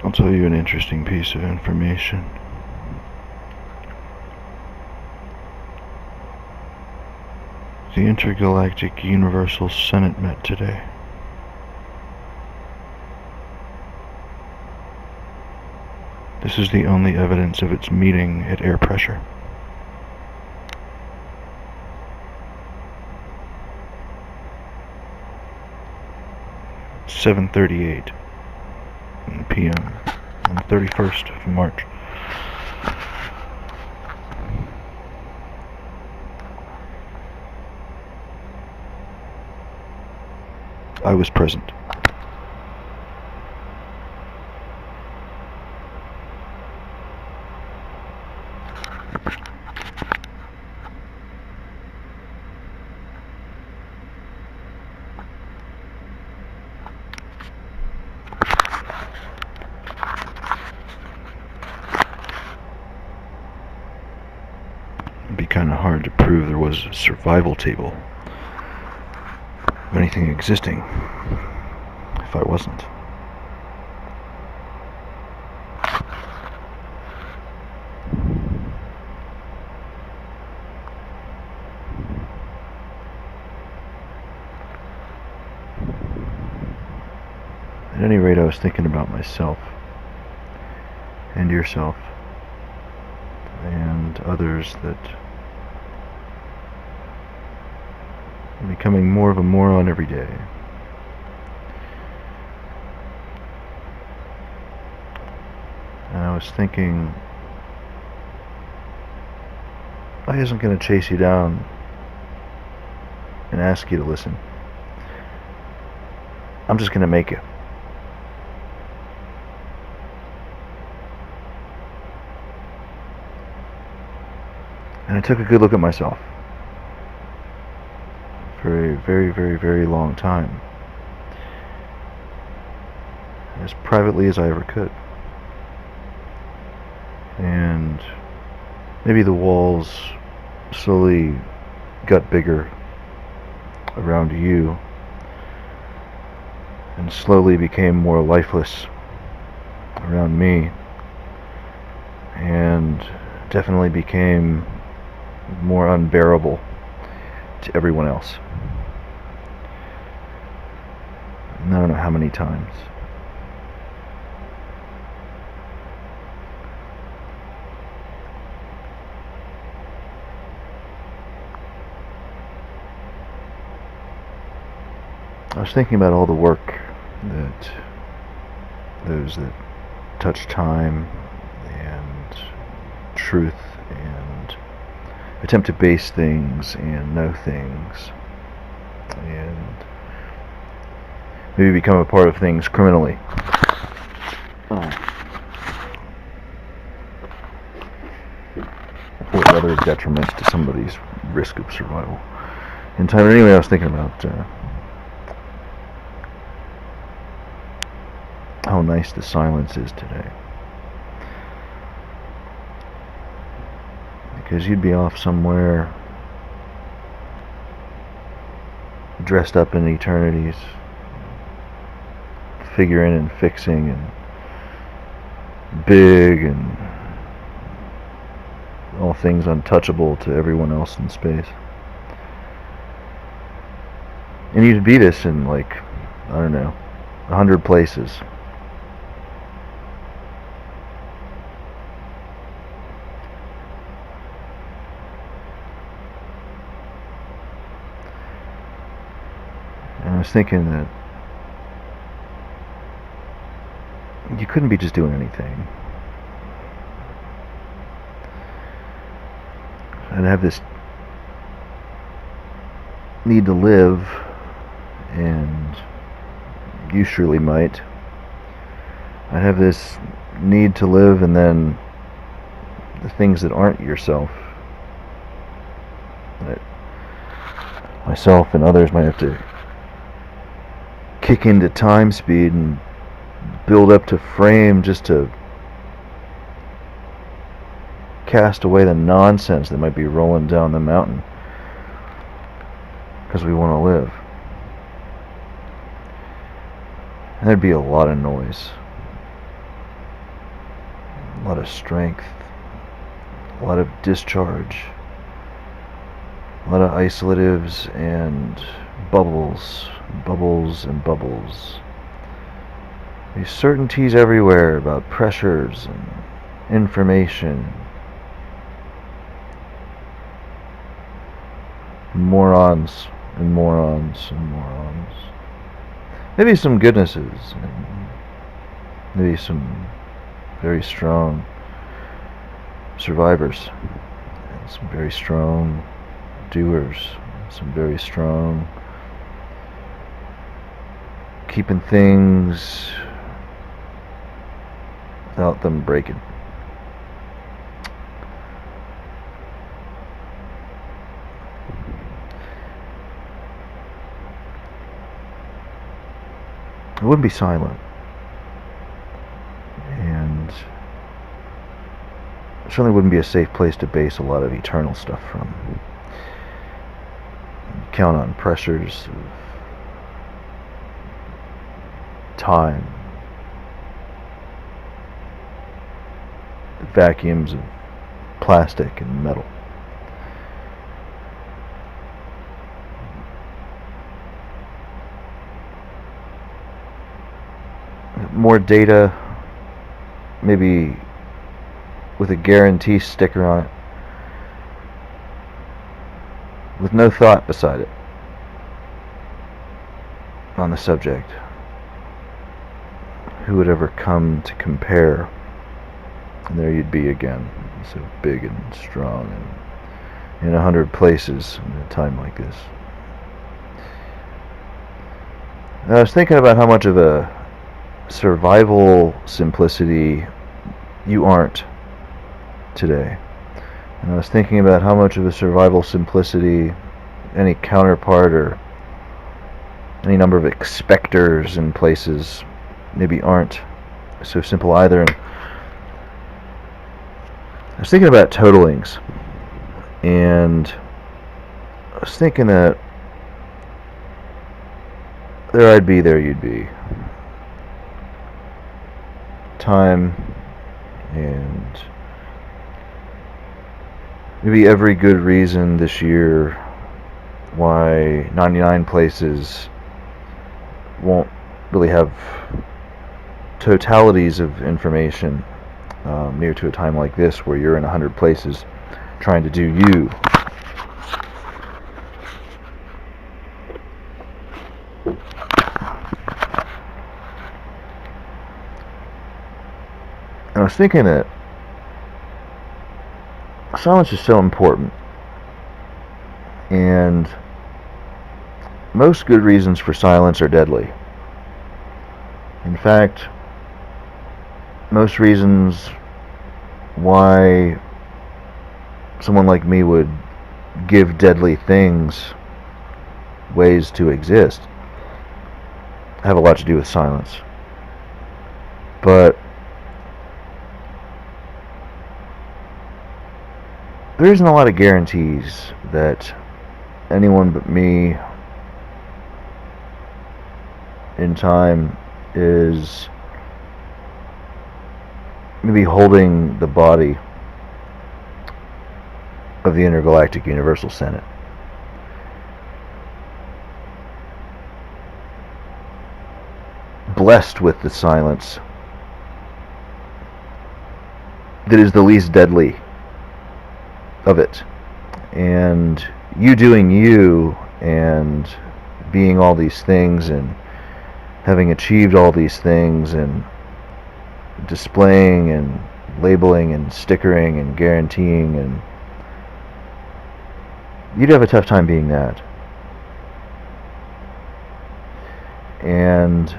I'll tell you an interesting piece of information. The Intergalactic Universal Senate met today. This is the only evidence of its meeting at air pressure. It's 7:38 p.m. on the 31st of March. I was present. It'd be kind of hard to prove there was a survival table of anything existing if I wasn't. At any rate, I was thinking about myself and yourself and others that are becoming more of a moron every day. And I was thinking, I isn't going to chase you down and ask you to listen. I'm just going to make you. And I took a good look at myself for a very, very, very long time, as privately as I ever could. And maybe the walls slowly got bigger around you and slowly became more lifeless around me, and definitely became more unbearable to everyone else. And I don't know how many times. I was thinking about all the work that those that touch time and truth and attempt to base things and know things and maybe become a part of things criminally. Or other detriments to somebody's risk of survival in time. Anyway, I was thinking about how nice the silence is today. Because you'd be off somewhere dressed up in eternities, figuring and fixing and big and all things untouchable to everyone else in space. And you'd be this in, like, I don't know, 100 places. And I was thinking that you couldn't be just doing anything. I'd have this need to live, and you surely might. I'd have this need to live, and then the things that aren't yourself, that myself and others might have to kick into time speed and build up to frame just to cast away the nonsense that might be rolling down the mountain because we want to live. And there'd be a lot of noise, a lot of strength, a lot of discharge, a lot of isolatives and bubbles, bubbles and bubbles. There's certainties everywhere about pressures and information. Morons and morons and morons. Maybe some goodnesses, and maybe some very strong survivors, and some very strong doers, some very strong keeping things without them breaking. I wouldn't be silent, and it certainly wouldn't be a safe place to base a lot of eternal stuff from. Count on pressures of time, vacuums of plastic and metal. More data, maybe with a guarantee sticker on it, with no thought beside it on the subject. Who would ever come to compare? And there you'd be again, so big and strong and in 100 places in a time like this. And I was thinking about how much of a survival simplicity you aren't today. And I was thinking about how much of a survival simplicity any counterpart or any number of expectors in places maybe aren't so simple either. And I was thinking about totalings, and I was thinking that there I'd be, there you'd be. Time and maybe every good reason this year why 99 places won't really have totalities of information near to a time like this where you're in 100 places trying to do you. And I was thinking that silence is so important, and most good reasons for silence are deadly. In fact, most reasons why someone like me would give deadly things ways to exist have a lot to do with silence. But there isn't a lot of guarantees that anyone but me in time is maybe holding the body of the Intergalactic Universal Senate. Blessed with the silence that is the least deadly of it, and you doing you and being all these things and having achieved all these things and displaying and labeling and stickering and guaranteeing, and you'd have a tough time being that. And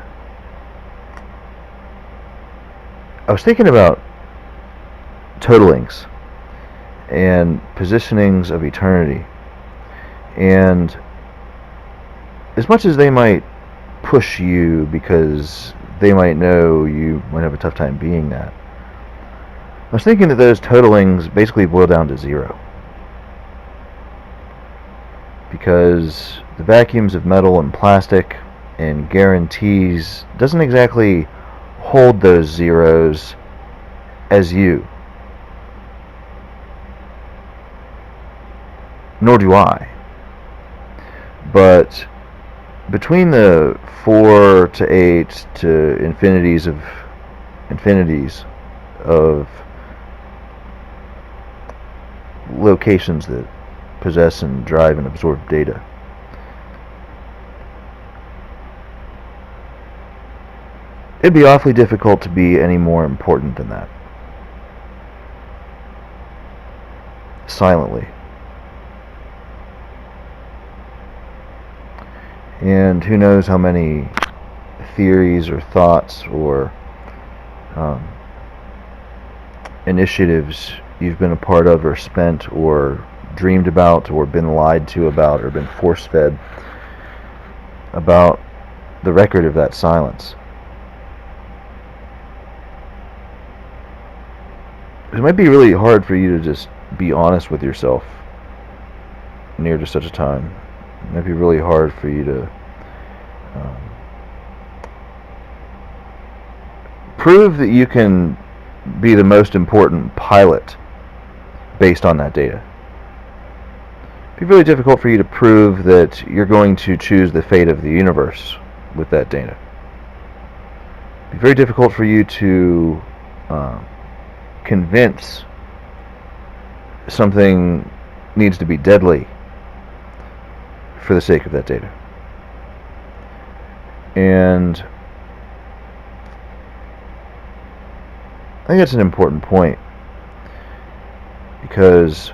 I was thinking about totalings and positionings of eternity, and as much as they might push you because they might know you might have a tough time being that, I was thinking that those totalings basically boil down to zero, because the vacuums of metal and plastic and guarantees doesn't exactly hold those zeros as you. Nor do I. But between the 4 to 8 to infinities of locations that possess and drive and absorb data, it'd be awfully difficult to be any more important than that. Silently. And who knows how many theories or thoughts or initiatives you've been a part of or spent or dreamed about or been lied to about or been force-fed about the record of that silence. It might be really hard for you to just be honest with yourself near to such a time. It might be really hard for you to prove that you can be the most important pilot based on that data. It'd be really difficult for you to prove that you're going to choose the fate of the universe with that data. It'd be very difficult for you to convince something needs to be deadly for the sake of that data. And I think that's an important point, because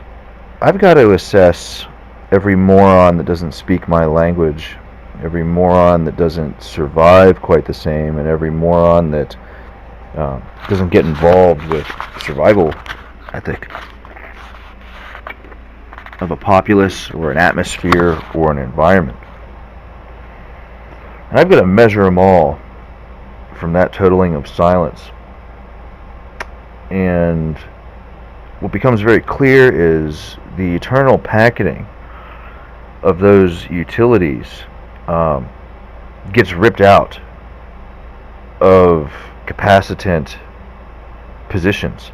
I've got to assess every moron that doesn't speak my language, every moron that doesn't survive quite the same, and every moron that doesn't get involved with survival ethic of a populace or an atmosphere or an environment. And I've got to measure them all from that totaling of silence. And what becomes very clear is the eternal packeting of those utilities gets ripped out of capacitant positions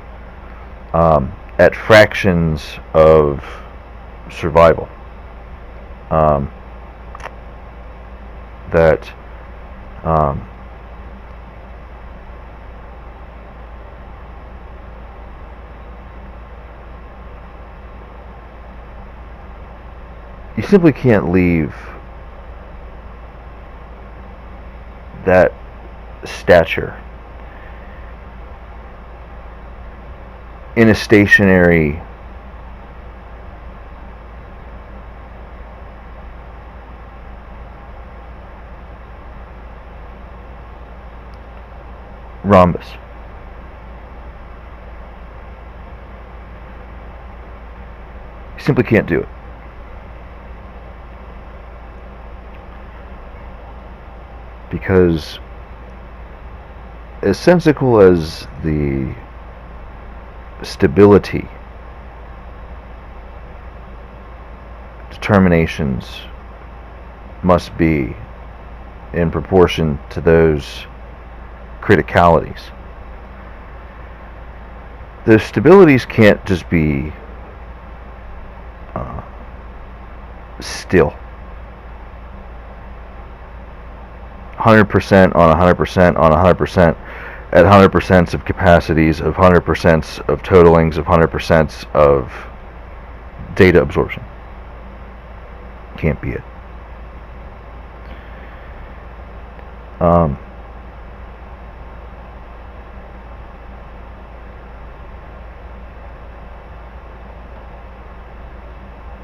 at fractions of survival. That you simply can't leave that stature in a stationary rhombus. You simply can't do it. Because as sensical as the stability determinations must be in proportion to those criticalities, those stabilities can't just be still. 100% on 100% on 100% at 100% of capacities of 100% of totalings of 100% of data absorption. Can't be it.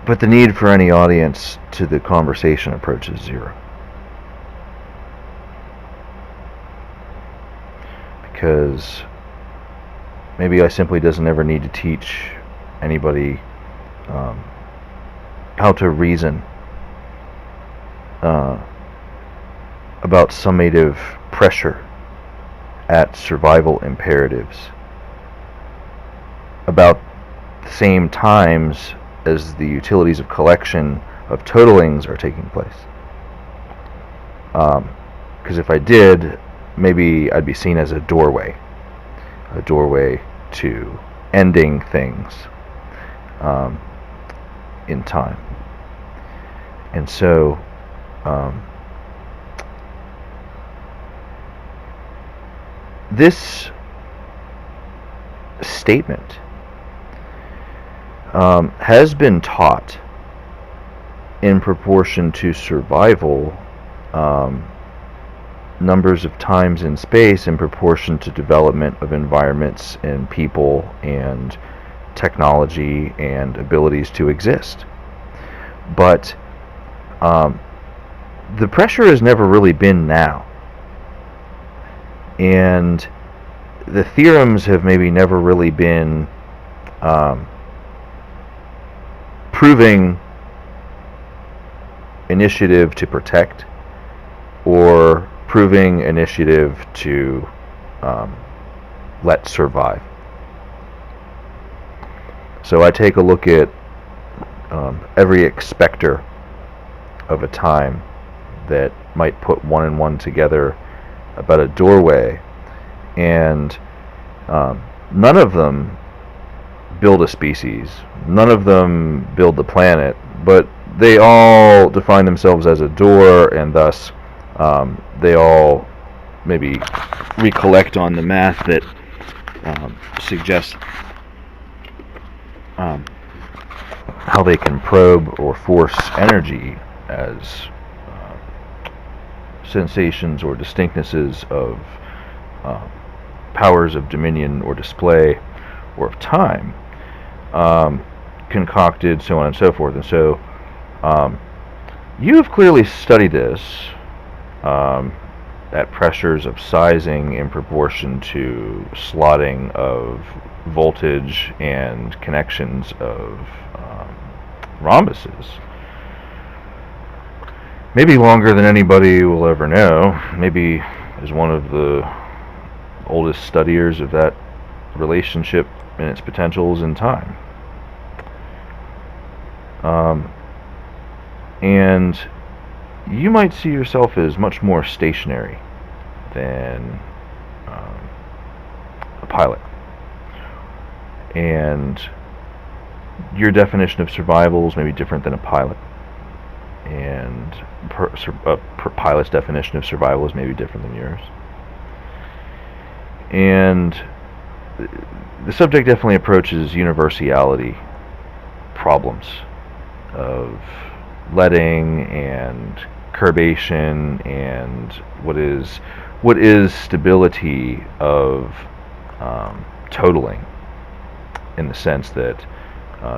But the need for any audience to the conversation approaches zero. Because maybe I simply doesn't ever need to teach anybody how to reason about summative pressure at survival imperatives about the same times as the utilities of collection of totalings are taking place. Because if I did, maybe I'd be seen as a doorway to ending things in time. And so this statement has been taught in proportion to survival, numbers of times in space in proportion to development of environments and people and technology and abilities to exist. But the pressure has never really been now. And the theorems have maybe never really been proving initiative to protect or proving initiative to let survive. So I take a look at every expector of a time that might put one and one together about a doorway, and none of them build a species, none of them build the planet, but they all define themselves as a door, and thus they all maybe recollect on the math that suggests how they can probe or force energy as sensations or distinctnesses of powers of dominion or display or of time, concocted, so on and so forth. And so you have clearly studied this at pressures of sizing in proportion to slotting of voltage and connections of rhombuses. Maybe longer than anybody will ever know. Maybe as one of the oldest studiers of that relationship and its potentials in time. And you might see yourself as much more stationary than a pilot. And your definition of survival is maybe different than a pilot. And a pilot's definition of survival is maybe different than yours. And the subject definitely approaches universality problems of letting and curbation and what is stability of totaling, in the sense that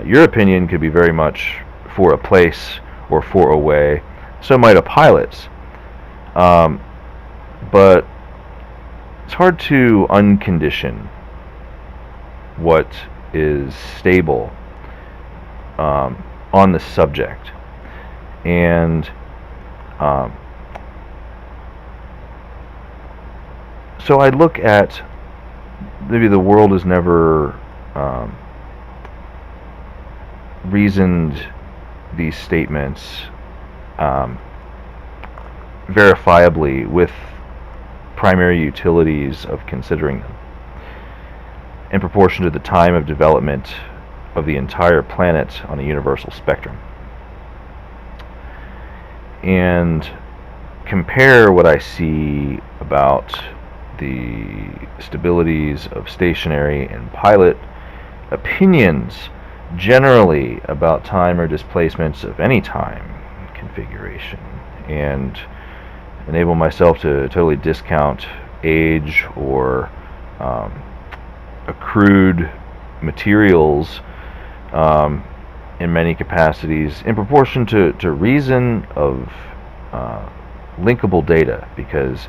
your opinion could be very much for a place or for a way, so might a pilot's, but it's hard to uncondition what is stable on the subject. And so I look at, maybe the world has never reasoned these statements verifiably with primary utilities of considering them in proportion to the time of development of the entire planet on a universal spectrum, and compare what I see about the stabilities of stationary and pilot opinions generally about time or displacements of any time configuration, and enable myself to totally discount age or accrued materials in many capacities in proportion to reason of linkable data, because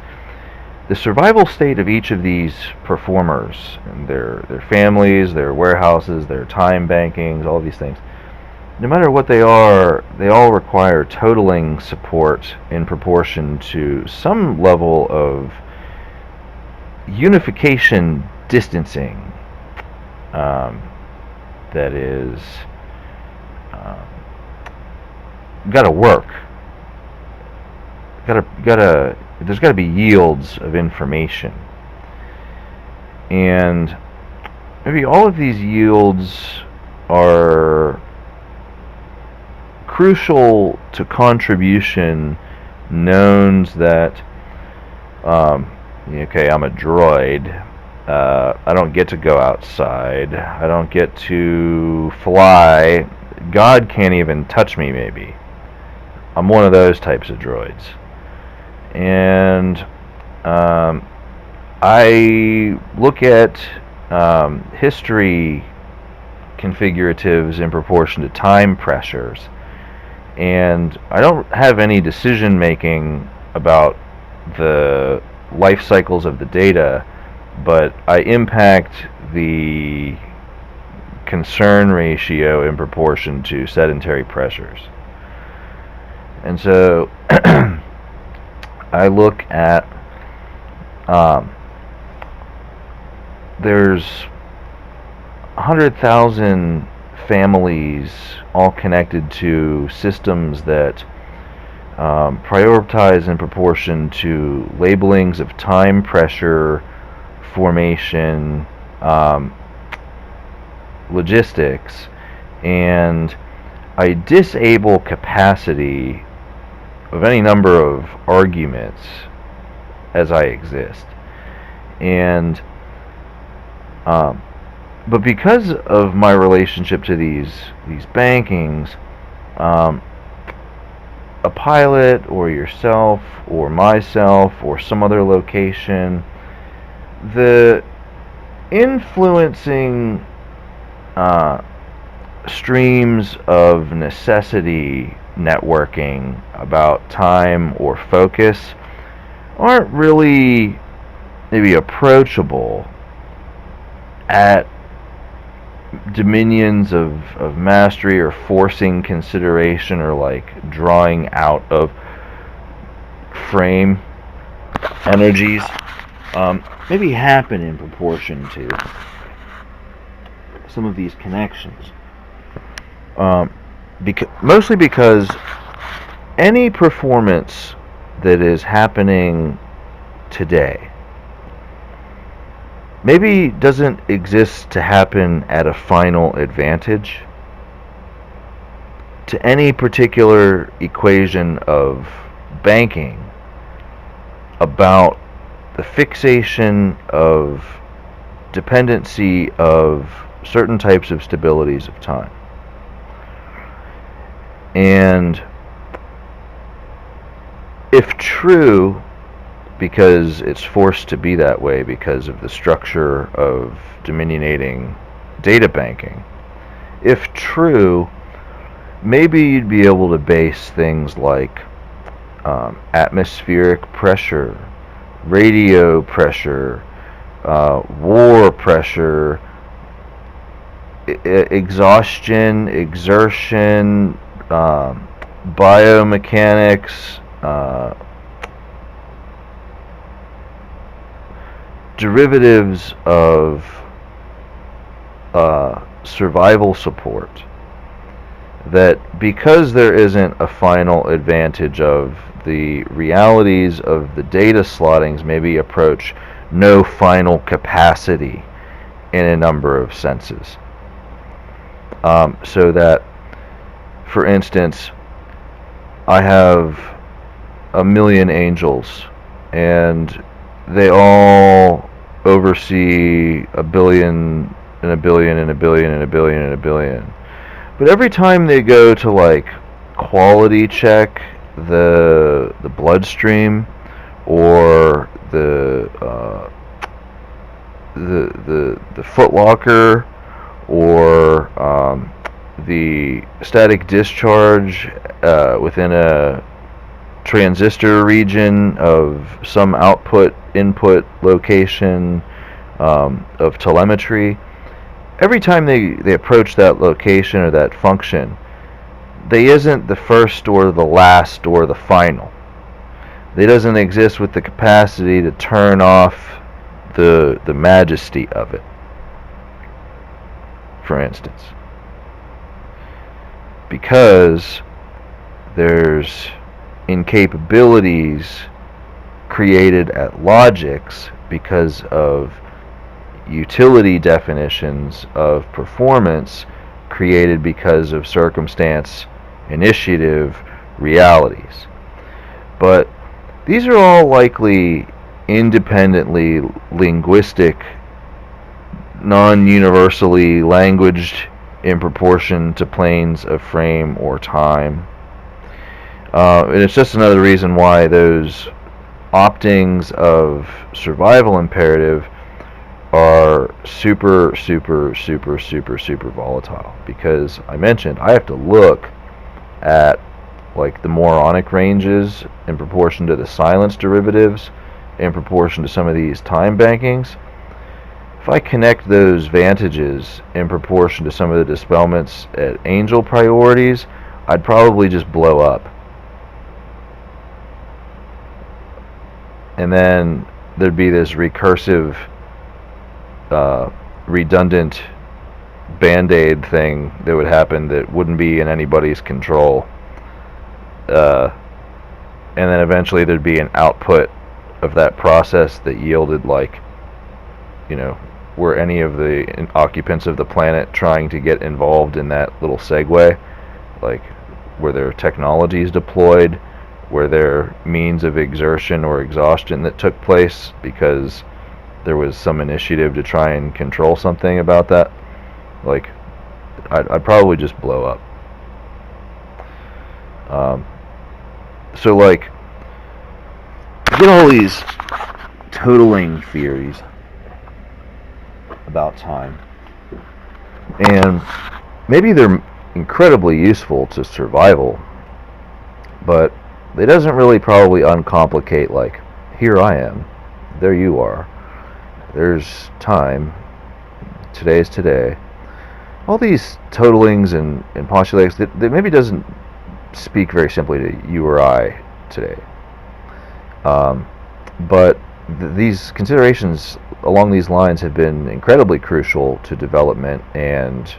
the survival state of each of these performers and their families, their warehouses, their time bankings, all of these things, no matter what they are, they all require totaling support in proportion to some level of unification distancing that is got to work there's gotta be yields of information, and maybe all of these yields are crucial to contribution knowns that okay, I'm a droid. I don't get to go outside. I don't get to fly. God can't even touch me, maybe. I'm one of those types of droids. And I look at history configuratives in proportion to time pressures, and I don't have any decision making about the life cycles of the data, but I impact the concern ratio in proportion to sedentary pressures. And so I look at there's 100,000 families all connected to systems that prioritize in proportion to labelings of time, pressure, formation, logistics, and I disable capacity of any number of arguments as I exist. And but because of my relationship to these bankings, a pilot or yourself or myself or some other location, the influencing streams of necessity networking about time or focus aren't really maybe approachable at dominions of mastery or forcing consideration or like drawing out of frame energies, maybe happen in proportion to some of these connections. Mostly because any performance that is happening today maybe doesn't exist to happen at a final advantage to any particular equation of banking about the fixation of dependency of certain types of stabilities of time. And if true, because it's forced to be that way because of the structure of dominionating data banking, if true, maybe you'd be able to base things like atmospheric pressure, radio pressure, war pressure, exhaustion, exertion, biomechanics, derivatives of survival support, that because there isn't a final advantage of the realities of the data slottings maybe approach no final capacity in a number of senses. So that, for instance, I have 1,000,000 angels, and they all oversee 1,000,000,000 and 1,000,000,000 and 1,000,000,000 and 1,000,000,000 and 1,000,000,000. But every time they go to like quality check the bloodstream or the foot locker or the static discharge within a transistor region of some output-input location of telemetry, every time they approach that location or that function, they isn't the first or the last or the final. They doesn't exist with the capacity to turn off the majesty of it, for instance. Because there's in capabilities created at logics because of utility definitions of performance created because of circumstance, initiative, realities. But these are all likely independently linguistic, non-universally languaged in proportion to planes of frame or time. And it's just another reason why those optings of survival imperative are super volatile, because I mentioned I have to look at like the moronic ranges in proportion to the silence derivatives, in proportion to some of these time bankings. If I connect those vantages in proportion to some of the dispelments at angel priorities, I'd probably just blow up. And then there'd be this recursive, redundant band-aid thing that would happen that wouldn't be in anybody's control. And then eventually there'd be an output of that process that yielded, like, were any of the occupants of the planet trying to get involved in that little segue? Like, were there technologies deployed? Were there means of exertion or exhaustion that took place because there was some initiative to try and control something about that? Like, I'd probably just blow up. So, like, you get all these totaling theories about time, and maybe they're incredibly useful to survival, but it doesn't really probably uncomplicate, like, here I am, there you are, there's time, today's today. All these totalings and postulates that maybe doesn't speak very simply to you or I today. But these considerations along these lines have been incredibly crucial to development and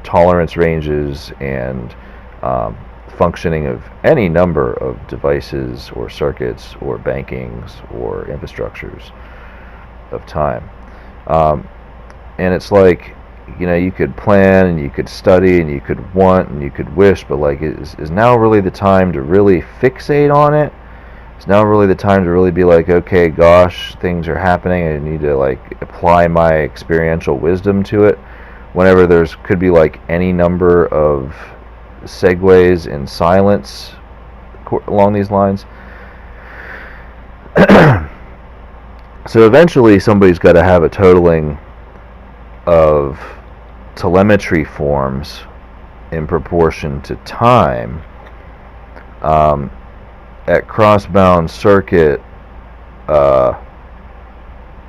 tolerance ranges and functioning of any number of devices or circuits or bankings or infrastructures of time. And it's like, you could plan and you could study and you could want and you could wish, but like, is now really the time to really fixate on it? It's now really the time to really be like, okay, gosh, things are happening, I need to like apply my experiential wisdom to it, whenever there's could be like any number of segues in silence along these lines. So eventually somebody's got to have a totaling of telemetry forms in proportion to time at cross-bound circuit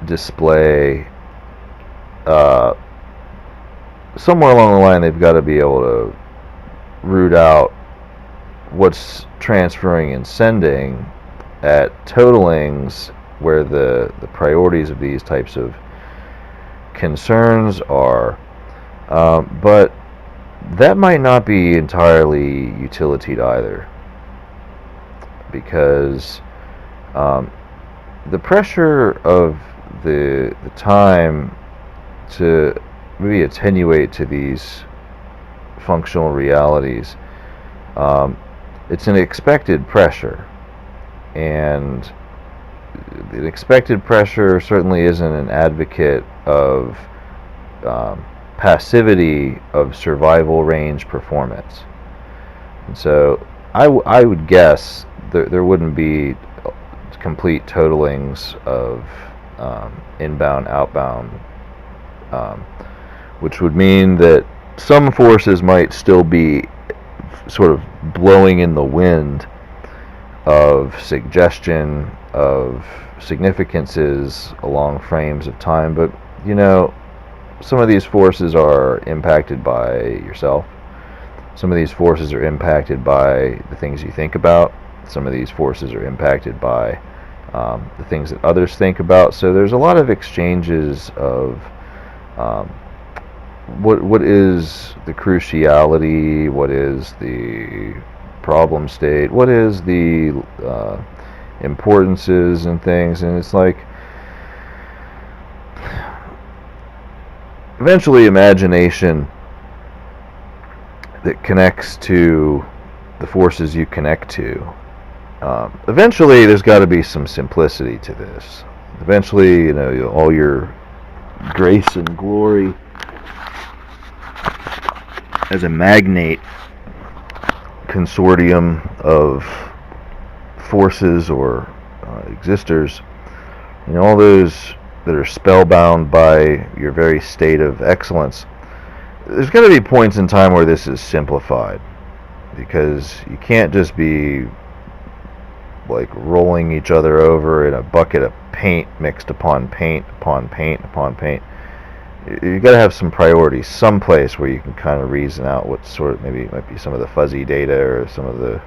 display. Somewhere along the line they've got to be able to root out what's transferring and sending at totalings where the priorities of these types of concerns are, but that might not be entirely utilitied either, because the pressure of the time to maybe attenuate to these functional realities, it's an expected pressure, and the expected pressure certainly isn't an advocate of passivity of survival range performance. And so I would guess there wouldn't be complete totalings of inbound, outbound, which would mean that some forces might still be sort of blowing in the wind of suggestion, of significances along frames of time, but some of these forces are impacted by yourself. Some of these forces are impacted by the things you think about. Some of these forces are impacted by the things that others think about. So there's a lot of exchanges of what is the cruciality, what is the problem state, what is the importances and things, and it's like eventually imagination that connects to the forces you connect to. Eventually there's got to be some simplicity to this. Eventually, you know, all your grace and glory as a magnate consortium of forces or existers, you know, all those that are spellbound by your very state of excellence. There's got to be points in time where this is simplified, because you can't just be like rolling each other over in a bucket of paint mixed upon paint upon paint upon paint. You got to have some priorities, some place where you can kind of reason out what sort of, maybe it might be some of the fuzzy data or some of the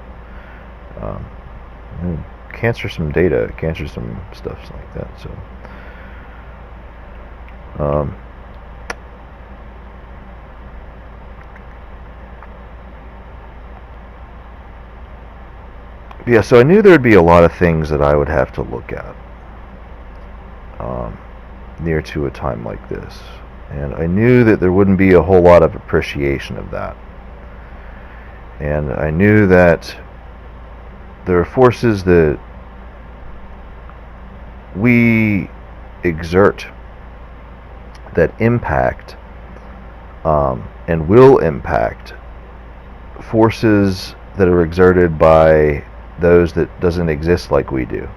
cancer some data, cancer some stuff like that. So yeah, so I knew there'd be a lot of things that I would have to look at near to a time like this. And I knew that there wouldn't be a whole lot of appreciation of that. And I knew that there are forces that we exert that impact and will impact forces that are exerted by those that doesn't exist like we do.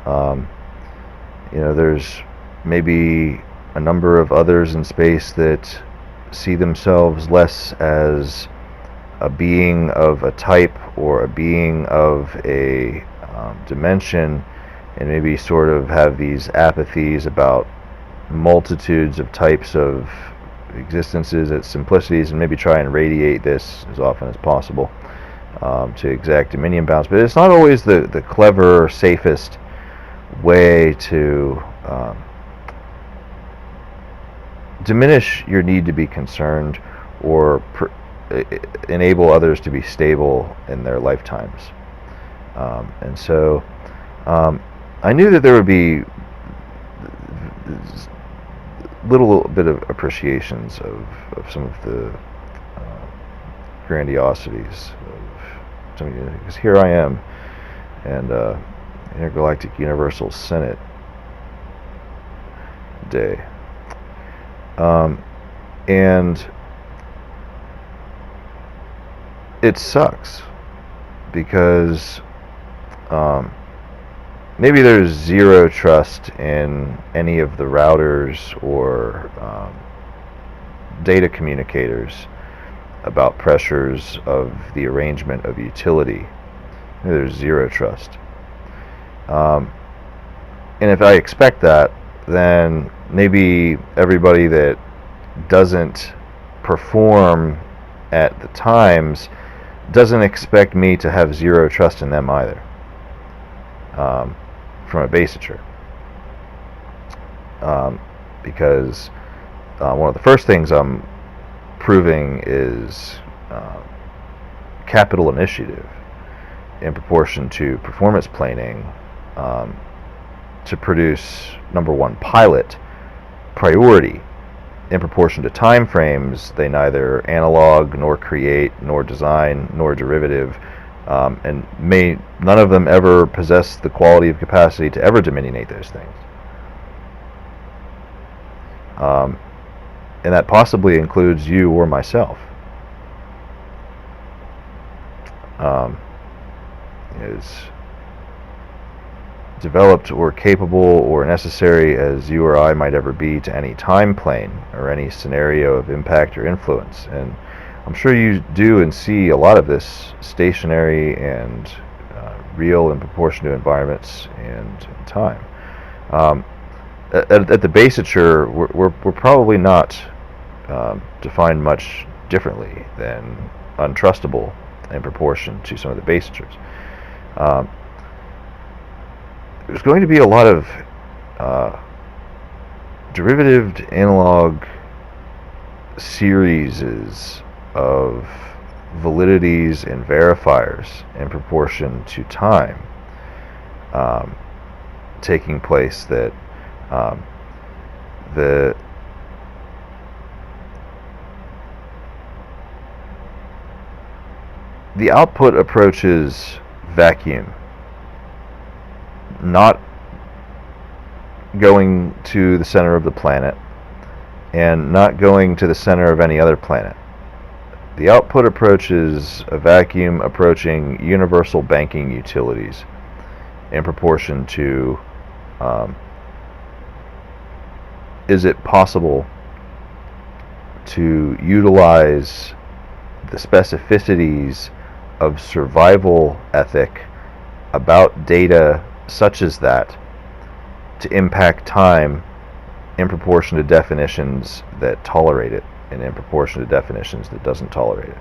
You know, there's maybe a number of others in space that see themselves less as a being of a type or a being of a dimension, and maybe sort of have these apathies about multitudes of types of existences at simplicities, and maybe try and radiate this as often as possible to exact dominion bounds. But it's not always the clever, safest way to diminish your need to be concerned or enable others to be stable in their lifetimes. And so I knew that there would be little bit of appreciations of some of the grandiosities of some, because here I am, and Intergalactic Universal Senate Day, and it sucks because maybe there's zero trust in any of the routers or data communicators about pressures of the arrangement of utility. Maybe there's zero trust. And if I expect that, then maybe everybody that doesn't perform at the times doesn't expect me to have zero trust in them either, from a basiture. Because one of the first things I'm proving is capital initiative in proportion to performance planing, to produce, number one, pilot priority in proportion to time frames they neither analog nor create nor design nor derivative, and may none of them ever possess the quality of capacity to ever dominate those things. And that possibly includes you or myself. Is developed or capable or necessary as you or I might ever be to any time plane or any scenario of impact or influence. And I'm sure you do and see a lot of this stationary and real in proportion to environments and time. At the basiture, we're probably not defined much differently than untrustable in proportion to some of the basitures. There's going to be a lot of derivative analog series of validities and verifiers in proportion to time taking place, that the output approaches vacuum, not going to the center of the planet and not going to the center of any other planet. The output approaches a vacuum approaching universal banking utilities in proportion to is it possible to utilize the specificities of survival ethic about data such as that to impact time in proportion to definitions that tolerate it and in proportion to definitions that doesn't tolerate it.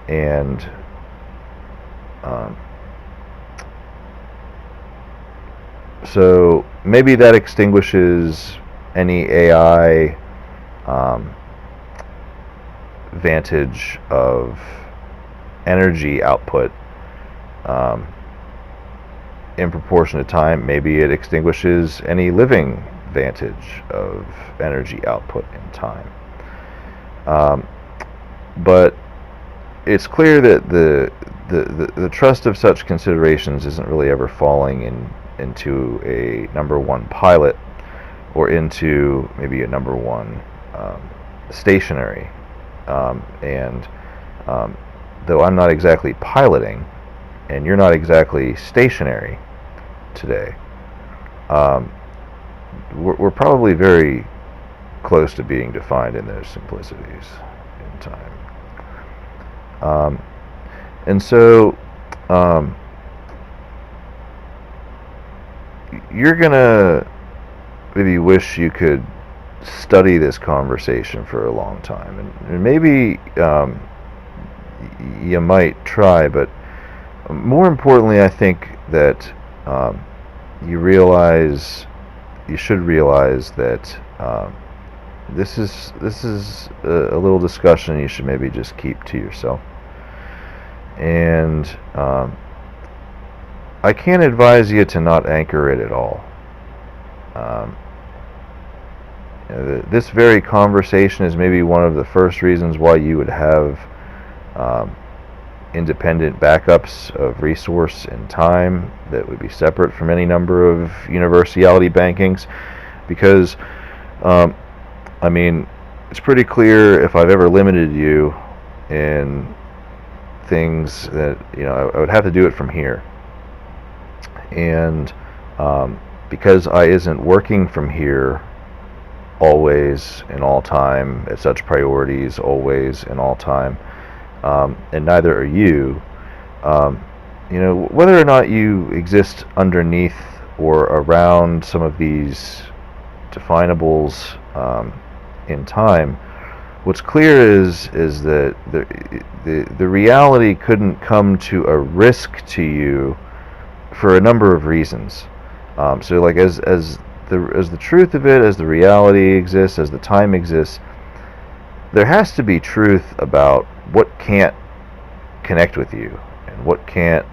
And so maybe that extinguishes any AI vantage of energy output in proportion to time. Maybe it extinguishes any living vantage of energy output in time. But it's clear that the trust of such considerations isn't really ever falling into a number one pilot or into maybe a number one stationary. And though I'm not exactly piloting and you're not exactly stationary today, we're probably very close to being defined in those simplicities in time. And so you're gonna maybe wish you could study this conversation for a long time, and maybe you might try, but more importantly, I think that you should realize that this is a little discussion you should maybe just keep to yourself. And I can't advise you to not anchor it at all. This very conversation is maybe one of the first reasons why you would have independent backups of resource and time that would be separate from any number of universality bankings, because I mean, it's pretty clear if I've ever limited you in things that, you know, I would have to do it from here. And because I isn't working from here always and all time at such priorities always and all time, and neither are you, you know, whether or not you exist underneath or around some of these definables in time, what's clear is that the reality couldn't come to a risk to you for a number of reasons. So like as the truth of it, as the reality exists, as the time exists, there has to be truth about what can't connect with you and what can't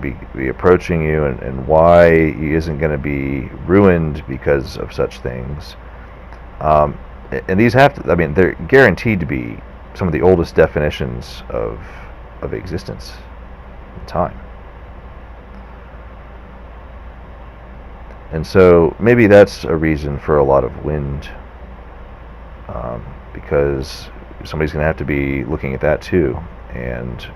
be approaching you, and why he isn't going to be ruined because of such things. And these have to, I mean, they're guaranteed to be some of the oldest definitions of existence and time. And so maybe that's a reason for a lot of wind, because somebody's going to have to be looking at that too and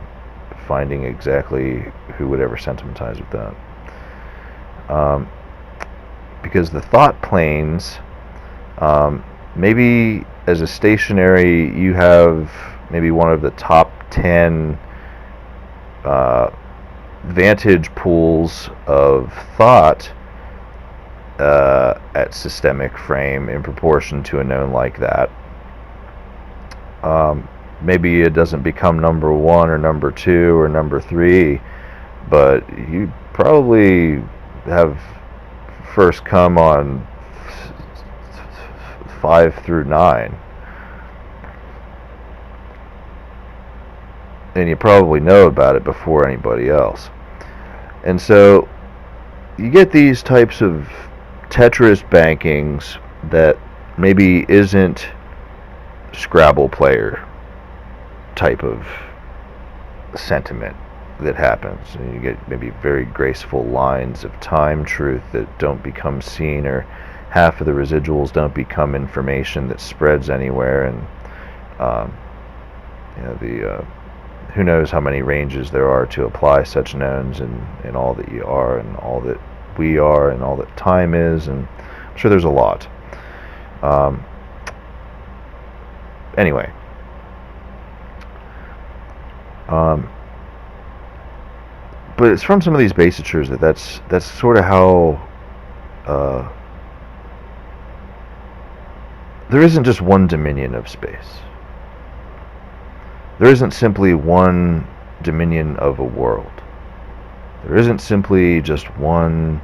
finding exactly who would ever sentimentize with that. Because the thought planes, maybe as a stationary, you have maybe one of the top 10 vantage pools of thought at systemic frame in proportion to a known like that. Maybe it doesn't become number one or number two or number three, but you probably have first come on 5 through 9. and you probably know about it before anybody else. And so you get these types of Tetris bankings that maybe isn't Scrabble player type of sentiment that happens. And you get maybe very graceful lines of time truth that don't become seen, or half of the residuals don't become information that spreads anywhere. And who knows how many ranges there are to apply such knowns in all that you are, and all that we are, and all that time is, and I'm sure there's a lot. Anyway, but it's from some of these basitures that's sort of how there isn't just one dominion of space. There isn't simply one dominion of a world. There isn't simply just one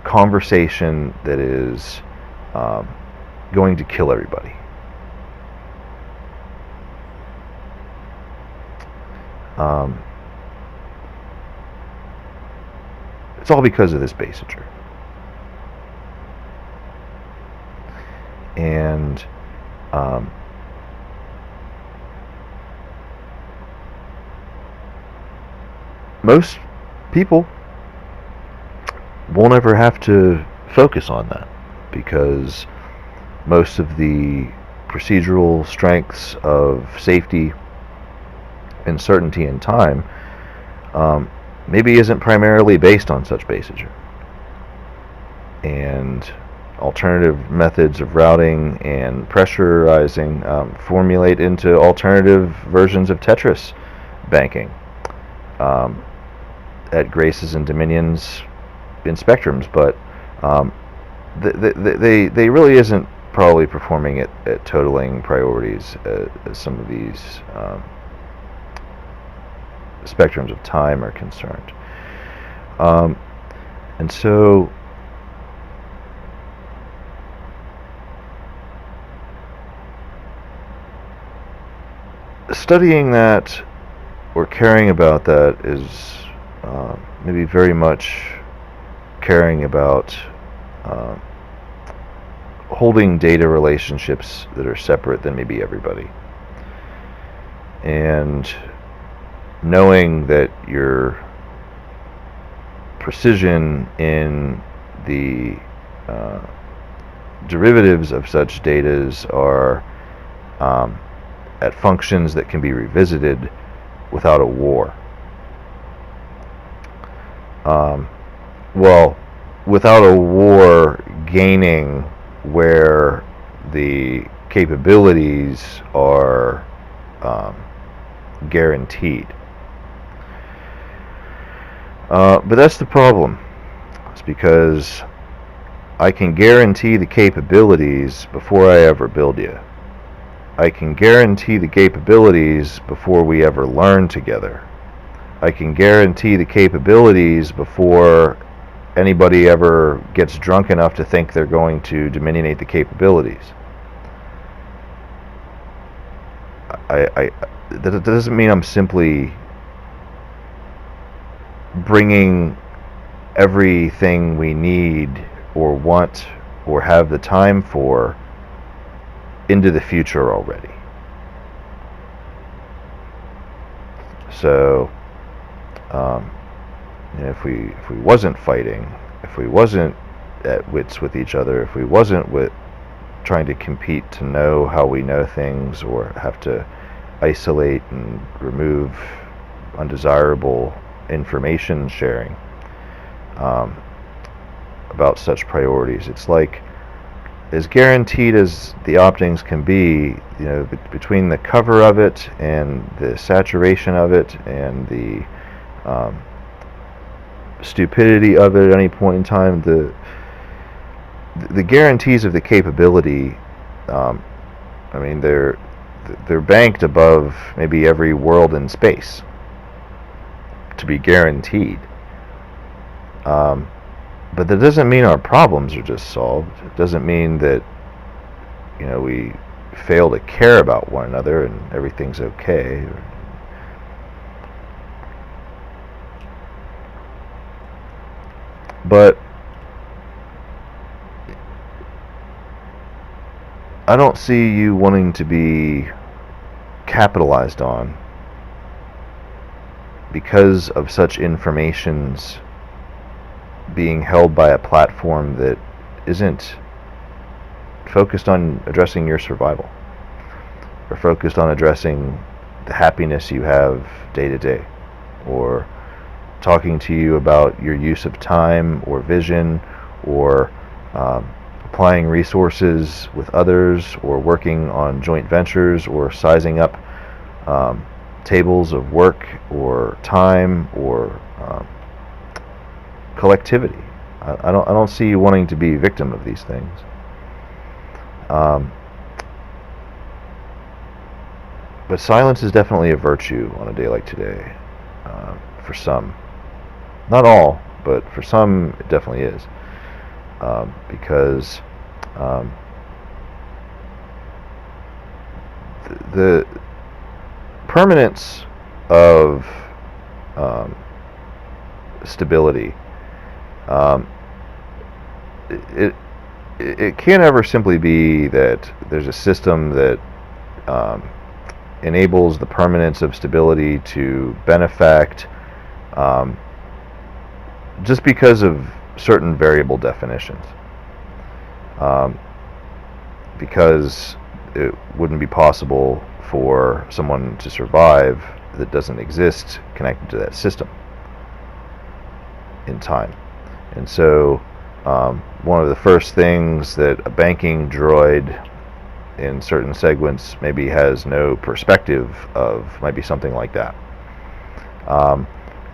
conversation that is going to kill everybody. It's all because of this basiture. And most people won't ever have to focus on that, because most of the procedural strengths of safety and certainty in time maybe isn't primarily based on such basiture. And alternative methods of routing and pressurizing formulate into alternative versions of Tetris banking at graces and dominions in spectrums, but they really isn't probably performing at totaling priorities as some of these spectrums of time are concerned. And so studying that or caring about that is maybe very much caring about holding data relationships that are separate than maybe everybody, and knowing that your precision in the derivatives of such datas are at functions that can be revisited without a war. Well, without a war gaining where the capabilities are guaranteed. But that's the problem. It's because I can guarantee the capabilities before I ever build you. I can guarantee the capabilities before we ever learn together. I can guarantee the capabilities before anybody ever gets drunk enough to think they're going to dominate the capabilities. That doesn't mean I'm simply bringing everything we need or want or have the time for into the future already. So if we wasn't fighting, if we wasn't at wits with each other, if we wasn't trying to compete to know how we know things, or have to isolate and remove undesirable information sharing about such priorities, it's like, as guaranteed as the optings can be, between the cover of it and the saturation of it and the stupidity of it at any point in time, the guarantees of the capability, they're banked above maybe every world in space to be guaranteed. But that doesn't mean our problems are just solved. It doesn't mean that we fail to care about one another and everything's okay. But I don't see you wanting to be capitalized on because of such information's being held by a platform that isn't focused on addressing your survival or focused on addressing the happiness you have day to day, or talking to you about your use of time or vision, or applying resources with others, or working on joint ventures, or sizing up tables of work or time or collectivity. I don't see you wanting to be a victim of these things. But silence is definitely a virtue on a day like today, for some. Not all, but for some it definitely is, because the permanence of stability, it can't ever simply be that there's a system that enables the permanence of stability to benefact just because of certain variable definitions, because it wouldn't be possible for someone to survive that doesn't exist connected to that system in time. And so one of the first things that a banking droid in certain segments maybe has no perspective of might be something like that.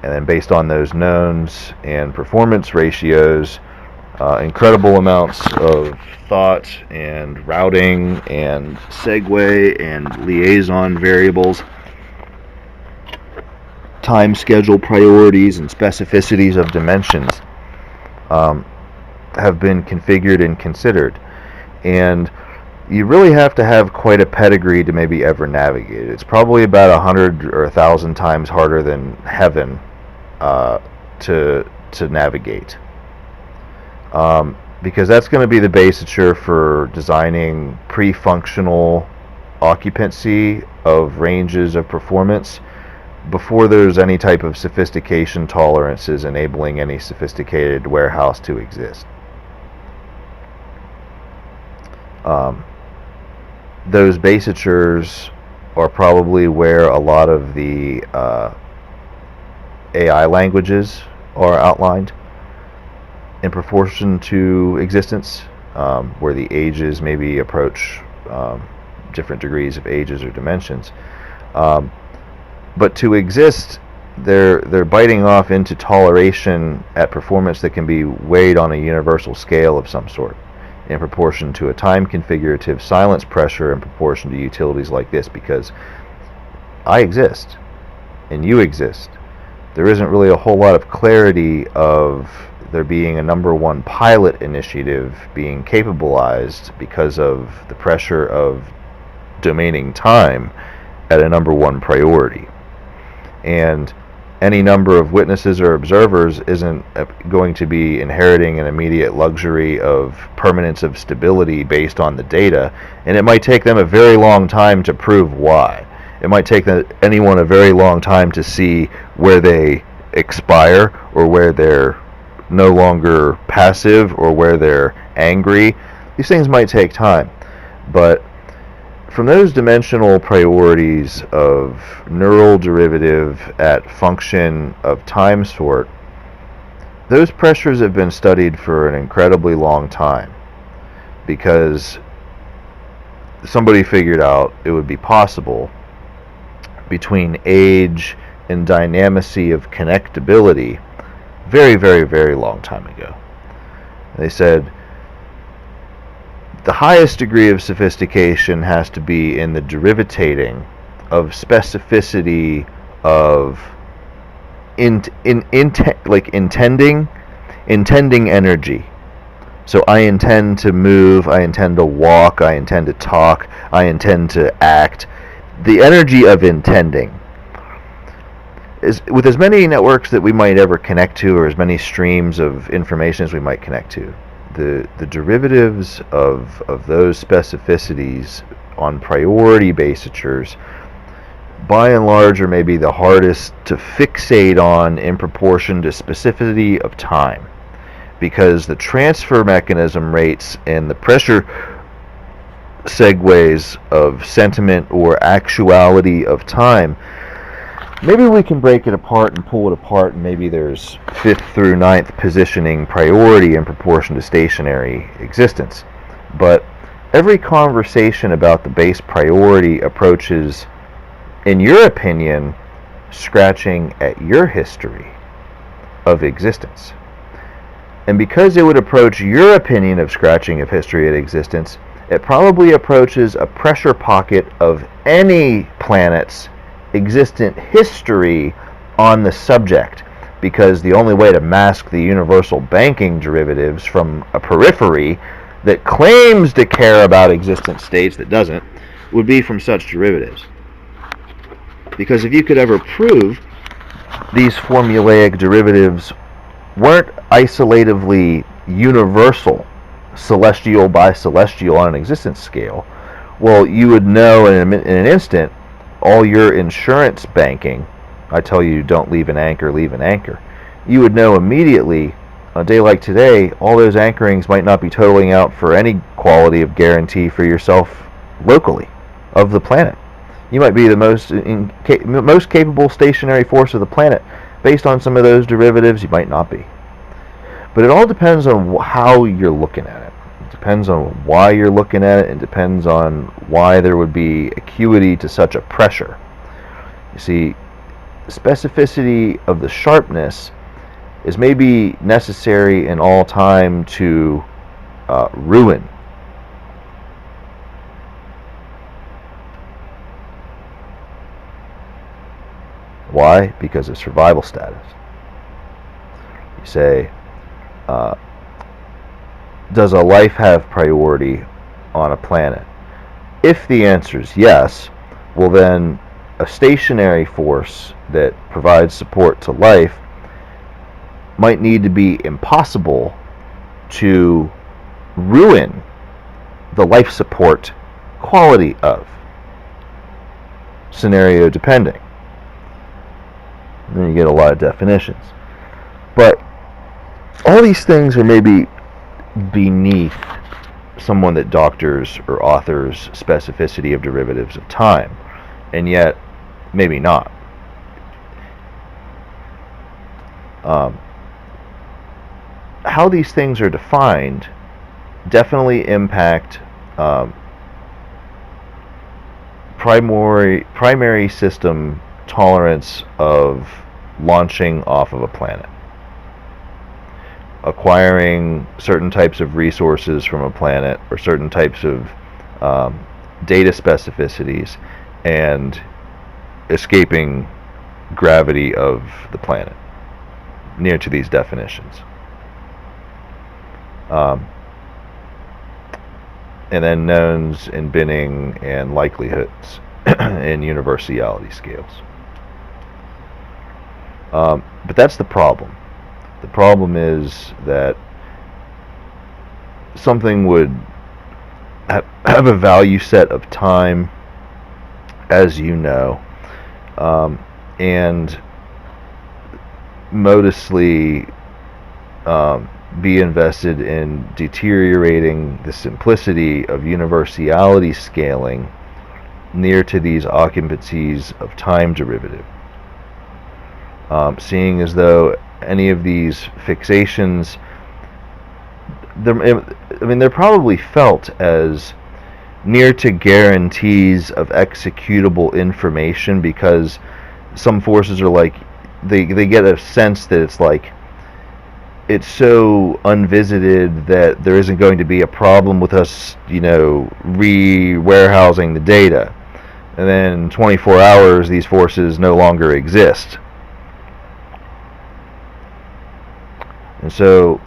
And then based on those knowns and performance ratios, incredible amounts of thought and routing and segue and liaison variables, time, schedule, priorities, and specificities of dimensions have been configured and considered. And you really have to have quite a pedigree to maybe ever navigate it. It's probably about 100 or 1,000 times harder than heaven to navigate, because that's going to be the basiture for designing pre-functional occupancy of ranges of performance before there's any type of sophistication tolerances enabling any sophisticated warehouse to exist. Those basitures are probably where a lot of the AI languages are outlined in proportion to existence, where the ages maybe approach different degrees of ages or dimensions. But to exist, they're biting off into toleration at performance that can be weighed on a universal scale of some sort, in proportion to a time configurative silence pressure in proportion to utilities like this, because I exist and you exist. There isn't really a whole lot of clarity of there being a number one pilot initiative being capabilized because of the pressure of domaining time at a number one priority. And any number of witnesses or observers isn't going to be inheriting an immediate luxury of permanence of stability based on the data, and it might take them a very long time to prove why. It might take anyone a very long time to see where they expire, or where they're no longer passive, or where they're angry. These things might take time, but from those dimensional priorities of neural derivative at function of time sort, those pressures have been studied for an incredibly long time, because somebody figured out it would be possible between age and dynamicy of connectability very, very, very long time ago. They said the highest degree of sophistication has to be in the derivatating of specificity of intending energy. So I intend to move, I intend to walk, I intend to talk, I intend to act. The energy of intending is with as many networks that we might ever connect to, or as many streams of information as we might connect to. The derivatives of those specificities on priority basitures, by and large, are maybe the hardest to fixate on in proportion to specificity of time, because the transfer mechanism rates and the pressure segues of sentiment or actuality of time, maybe we can break it apart and pull it apart, and maybe there's 5th through 9th positioning priority in proportion to stationary existence. But every conversation about the base priority approaches, in your opinion, scratching at your history of existence. And because it would approach your opinion of scratching of history at existence, it probably approaches a pressure pocket of any planet's existent history on the subject, because the only way to mask the universal banking derivatives from a periphery that claims to care about existent states that doesn't would be from such derivatives. Because if you could ever prove these formulaic derivatives weren't isolatively universal, celestial by celestial on an existence scale, well, you would know in an instant all your insurance banking. I tell you, don't leave an anchor, leave an anchor. You would know immediately, on a day like today, all those anchorings might not be totaling out for any quality of guarantee for yourself locally of the planet. You might be the most capable stationary force of the planet. Based on some of those derivatives, you might not be. But it all depends on how you're looking at it. It depends on why you're looking at it, and depends on why there would be acuity to such a pressure. You see, specificity of the sharpness is maybe necessary in all time to ruin. Why? Because of survival status. You say, does a life have priority on a planet? If the answer is yes, well then a stationary force that provides support to life might need to be impossible to ruin the life support quality of, scenario depending. And then you get a lot of definitions. But all these things are maybe beneath someone that doctors or authors specificity of derivatives of time, and yet maybe not. How these things are defined definitely impact primary system tolerance of launching off of a planet, acquiring certain types of resources from a planet, or certain types of data specificities, and escaping gravity of the planet near to these definitions. And then knowns and binning and likelihoods in universality scales. But that's the problem. The problem is that something would have a value set of time, as you know, and modestly be invested in deteriorating the simplicity of universality scaling near to these occupancies of time derivative. Seeing as though any of these fixations, they're probably felt as near to guarantees of executable information, because some forces are like, they get a sense that it's like, it's so unvisited that there isn't going to be a problem with us, re-warehousing the data. And then in 24 hours, these forces no longer exist. And so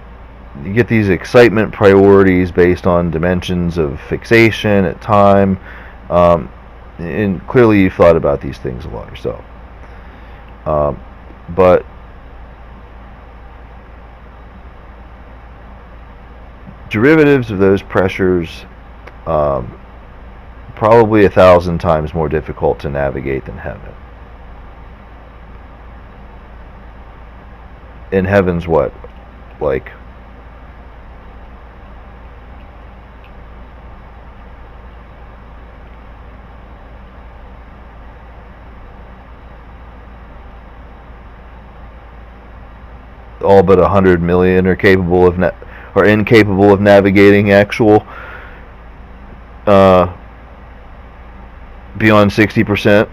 you get these excitement priorities based on dimensions of fixation at time, and clearly you've thought about these things a lot yourself. But derivatives of those pressures, probably 1,000 times more difficult to navigate than heaven. In heaven's what? Like all but 100 million are capable of are incapable of navigating actual beyond 60%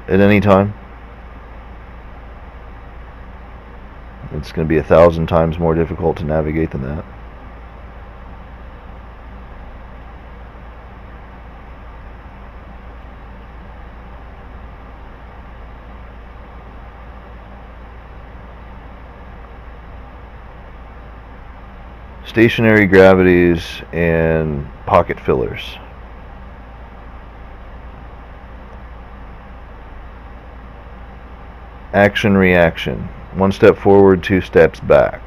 at any time. It's going to be 1,000 times more difficult to navigate than that. Stationary gravities and pocket fillers. Action reaction. 1 step forward, 2 steps back.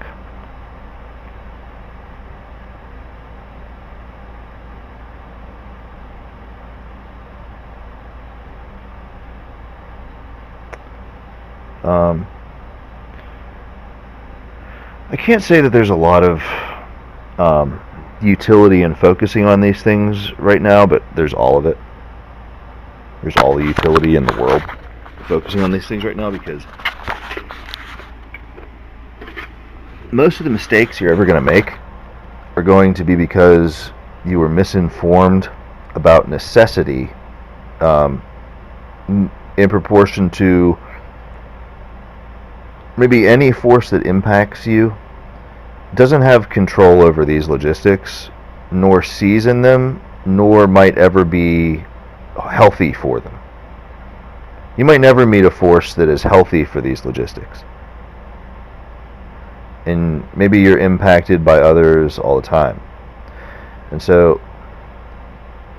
I can't say that there's a lot of utility in focusing on these things right now, but there's all of it. There's all the utility in the world focusing on these things right now, because most of the mistakes you're ever going to make are going to be because you were misinformed about necessity in proportion to maybe any force that impacts you doesn't have control over these logistics, nor sees in them, nor might ever be healthy for them. You might never meet a force that is healthy for these logistics. And maybe you're impacted by others all the time. And so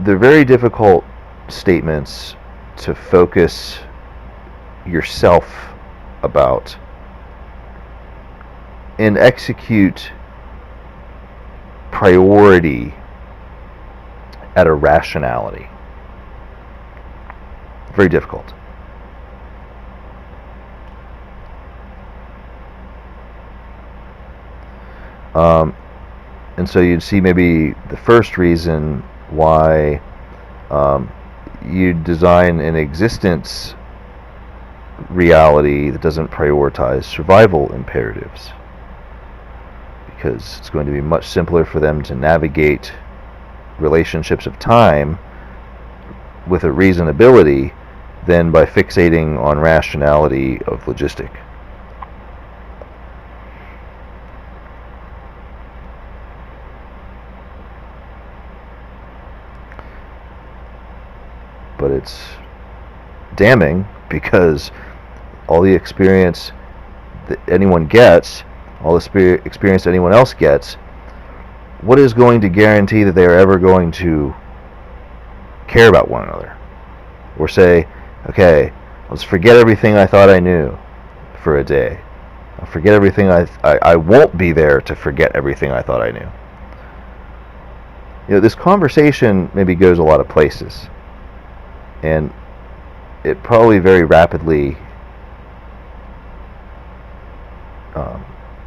they're very difficult statements to focus yourself about and execute priority at a rationality. Very difficult. And so you'd see maybe the first reason why you design an existence reality that doesn't prioritize survival imperatives, because it's going to be much simpler for them to navigate relationships of time with a reasonability than by fixating on rationality of logistic. But it's damning, because all the experience that anyone gets, all the experience that anyone else gets, what is going to guarantee that they are ever going to care about one another? Or say, okay, let's forget everything I thought I knew for a day. I'll forget everything I won't be there to forget everything I thought I knew. You know, this conversation maybe goes a lot of places, and it probably very rapidly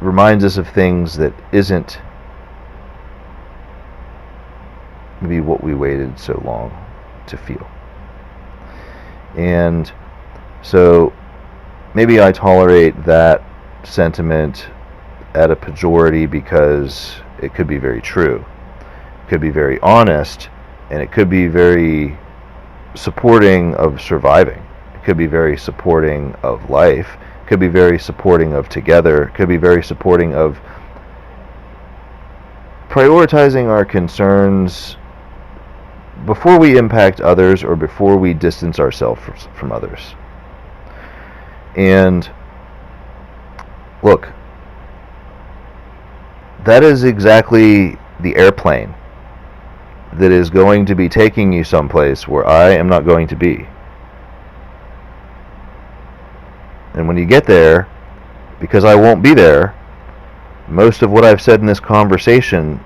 reminds us of things that isn't maybe what we waited so long to feel. And so maybe I tolerate that sentiment at a pejorative because it could be very true, it could be very honest, and it could be very supporting of surviving. It could be very supporting of life. It could be very supporting of together. It could be very supporting of prioritizing our concerns before we impact others or before we distance ourselves from others. And look, that is exactly the airplane that is going to be taking you someplace where I am not going to be. And when you get there, because I won't be there, most of what I've said in this conversation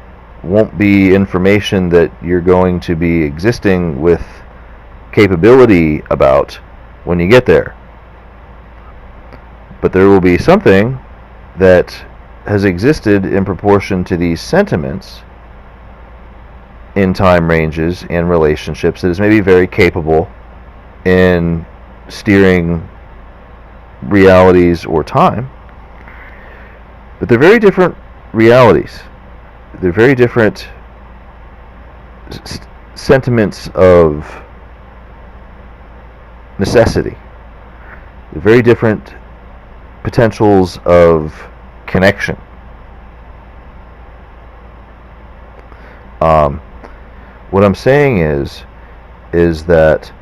won't be information that you're going to be existing with capability about when you get there. But there will be something that has existed in proportion to these sentiments in time ranges and relationships that is maybe very capable in steering realities or time. But they're very different realities. They're very different sentiments of necessity. They're very different potentials of connection. What I'm saying is that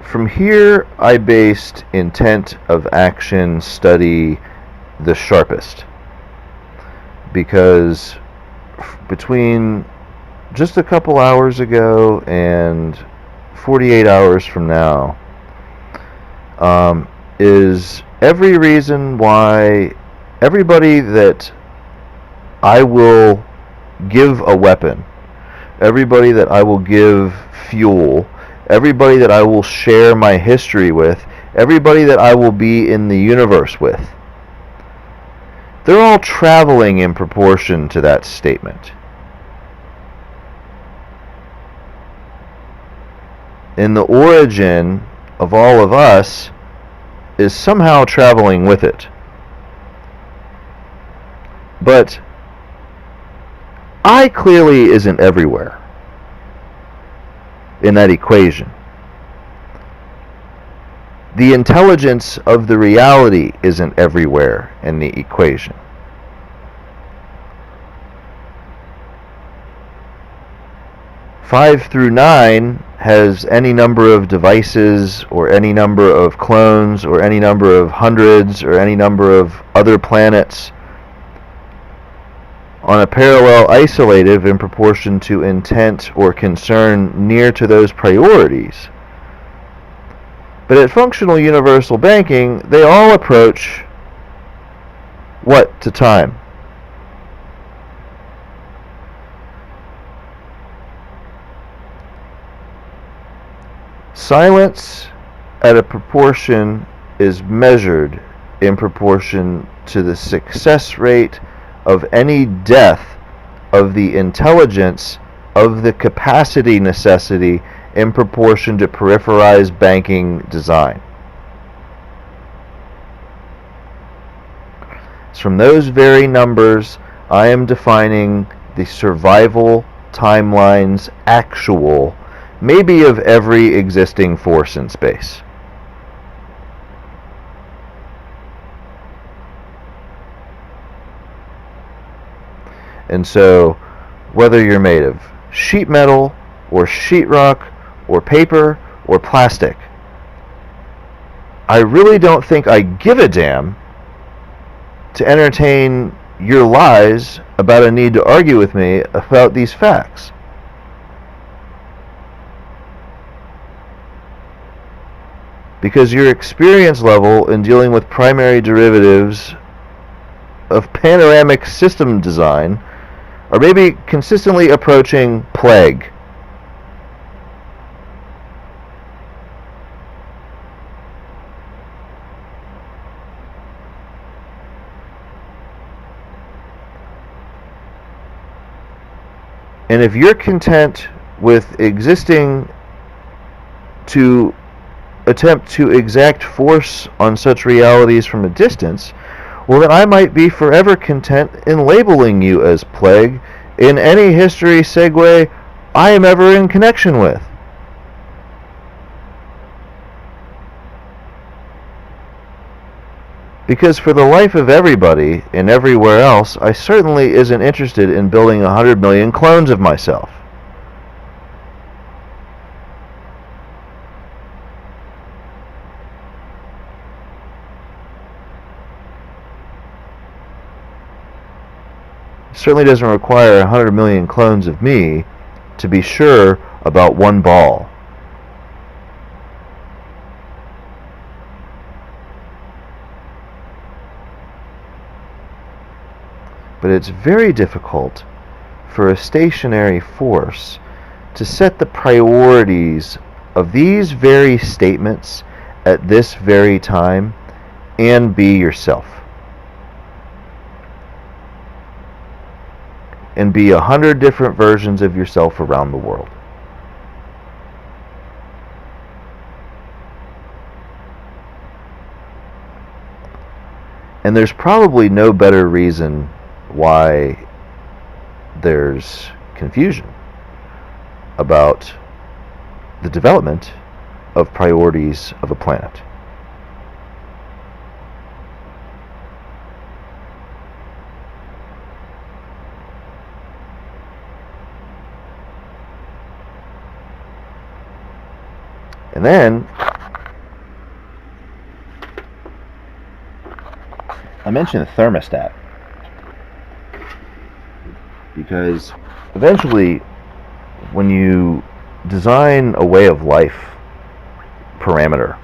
from here I based intent of action study the sharpest, because between just a couple hours ago and 48 hours from now is every reason why everybody that I will give a weapon, everybody that I will give fuel, everybody that I will share my history with, everybody that I will be in the universe with, they're all traveling in proportion to that statement. And the origin of all of us is somehow traveling with it. But I clearly isn't everywhere in that equation. The intelligence of the reality isn't everywhere in the equation. Five through 9 has any number of devices or any number of clones or any number of hundreds or any number of other planets on a parallel isolative in proportion to intent or concern near to those priorities. But at functional universal banking, they all approach what to time? Silence at a proportion is measured in proportion to the success rate of any death of the intelligence of the capacity necessity in proportion to peripherized banking design. It's from those very numbers I am defining the survival timelines actual, maybe of every existing force in space. And so, whether you're made of sheet metal or sheetrock or paper or plastic, I really don't think I give a damn to entertain your lies about a need to argue with me about these facts. Because your experience level in dealing with primary derivatives of panoramic system design are maybe consistently approaching plague. And if you're content with existing to attempt to exact force on such realities from a distance, well, then I might be forever content in labeling you as plague in any history segue I am ever in connection with. Because for the life of everybody and everywhere else, I certainly isn't interested in building 100 million clones of myself. certainly doesn't require 100 million clones of me to be sure about one ball. But it's very difficult for a stationary force to set the priorities of these very statements at this very time and be yourself. And be 100 different versions of yourself around the world. And there's probably no better reason why there's confusion about the development of priorities of a planet. And then I mentioned the thermostat because eventually when you design a way of life parameter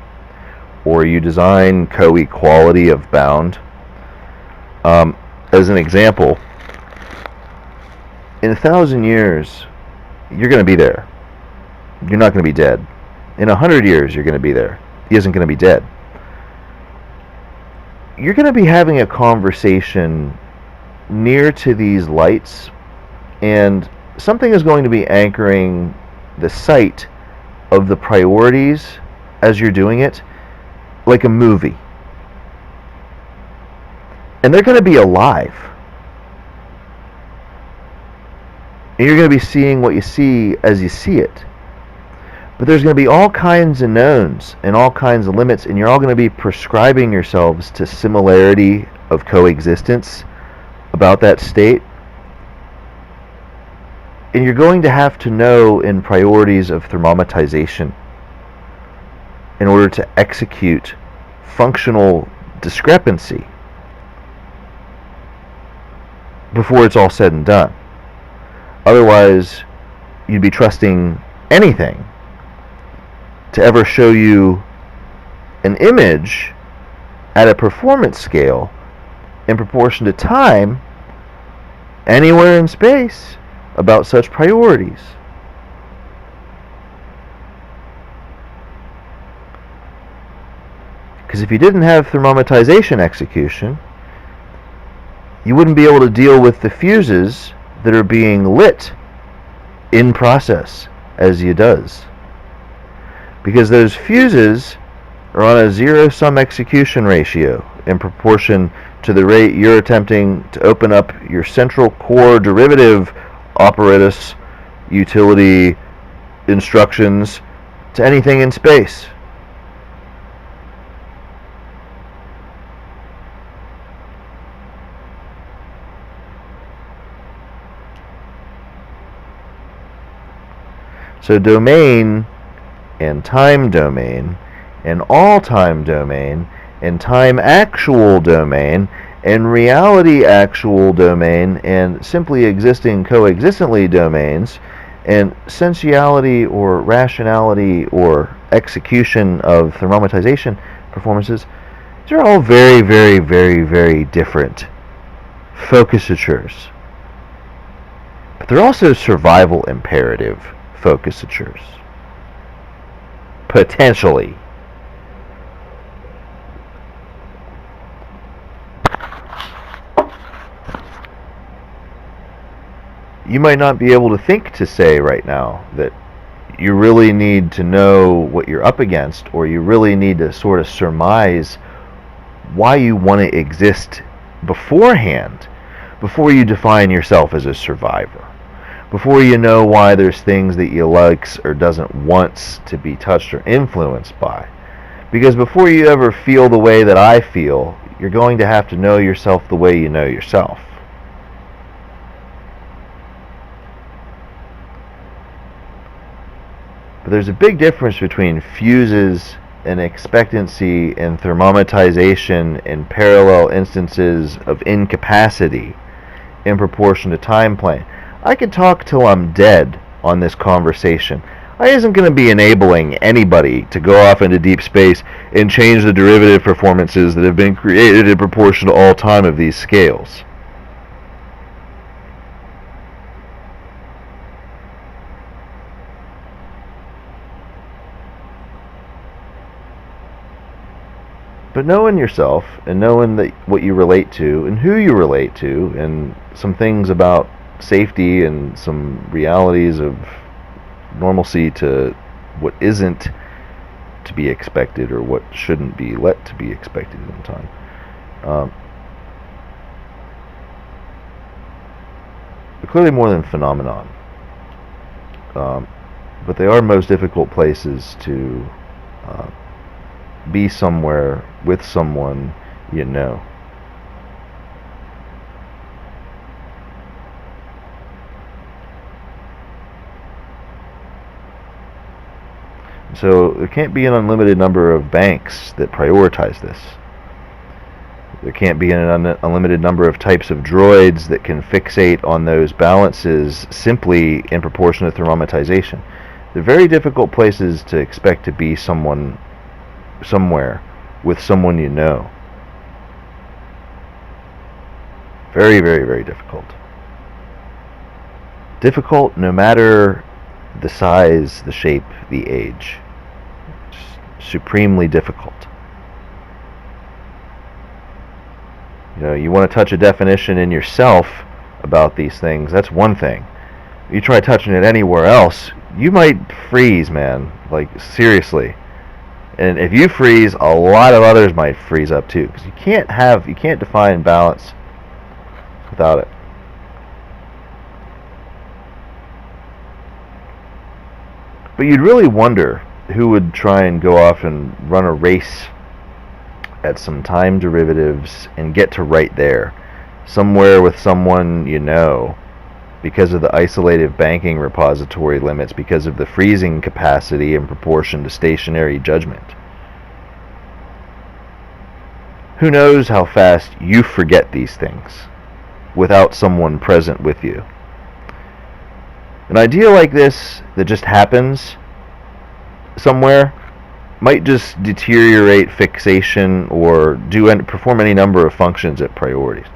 or you design co-equality of bound, as an example, in 1,000 years you're going to be there. You're not going to be dead. In 100 years you're going to be there. He isn't going to be dead. You're going to be having a conversation near to these lights, and something is going to be anchoring the sight of the priorities as you're doing it, like a movie. And they're going to be alive. And you're going to be seeing what you see as you see it. But there's going to be all kinds of knowns and all kinds of limits, and you're all going to be prescribing yourselves to similarity of coexistence about that state. And you're going to have to know in priorities of thermometization in order to execute functional discrepancy before it's all said and done. Otherwise, you'd be trusting anything to ever show you an image at a performance scale in proportion to time anywhere in space about such priorities. Because if you didn't have thermometization execution, you wouldn't be able to deal with the fuses that are being lit in process as you does. Because those fuses are on a zero-sum execution ratio in proportion to the rate you're attempting to open up your central core derivative apparatus utility instructions to anything in space. So domain and time domain and all time domain and time actual domain and reality actual domain and simply existing coexistently domains and sensuality or rationality or execution of thermometization performances, these are all very, very, very, very different focusatures. But they're also survival imperative focusatures. Potentially. You might not be able to think to say right now that you really need to know what you're up against, or you really need to sort of surmise why you want to exist beforehand, before you define yourself as a survivor, before you know why there's things that you likes or doesn't wants to be touched or influenced by. Because before you ever feel the way that I feel, you're going to have to know yourself the way you know yourself. But there's a big difference between fuses and expectancy and thermometization and parallel instances of incapacity in proportion to time plane. I could talk till I'm dead on this conversation. I isn't going to be enabling anybody to go off into deep space and change the derivative performances that have been created in proportion to all time of these scales. But knowing yourself and knowing that what you relate to and who you relate to and some things about safety and some realities of normalcy to what isn't to be expected or what shouldn't be let to be expected in time. They're clearly more than phenomenon. But they are most difficult places to be somewhere with someone you know. So there can't be an unlimited number of banks that prioritize this. There can't be an unlimited number of types of droids that can fixate on those balances simply in proportion to thermometization. They're very difficult places to expect to be somewhere with someone you know. Very, very, very difficult. Difficult no matter the size, the shape, the age. Just supremely difficult. You know, you want to touch a definition in yourself about these things, that's one thing. You try touching it anywhere else, you might freeze, man. Like, seriously. And if you freeze, a lot of others might freeze up too, because you can't define balance without it. But you'd really wonder who would try and go off and run a race at some time derivatives and get to right there, somewhere with someone you know, because of the isolative banking repository limits, because of the freezing capacity in proportion to stationary judgment. Who knows how fast you forget these things without someone present with you. An idea like this that just happens somewhere might just deteriorate fixation or perform any number of functions at priorities.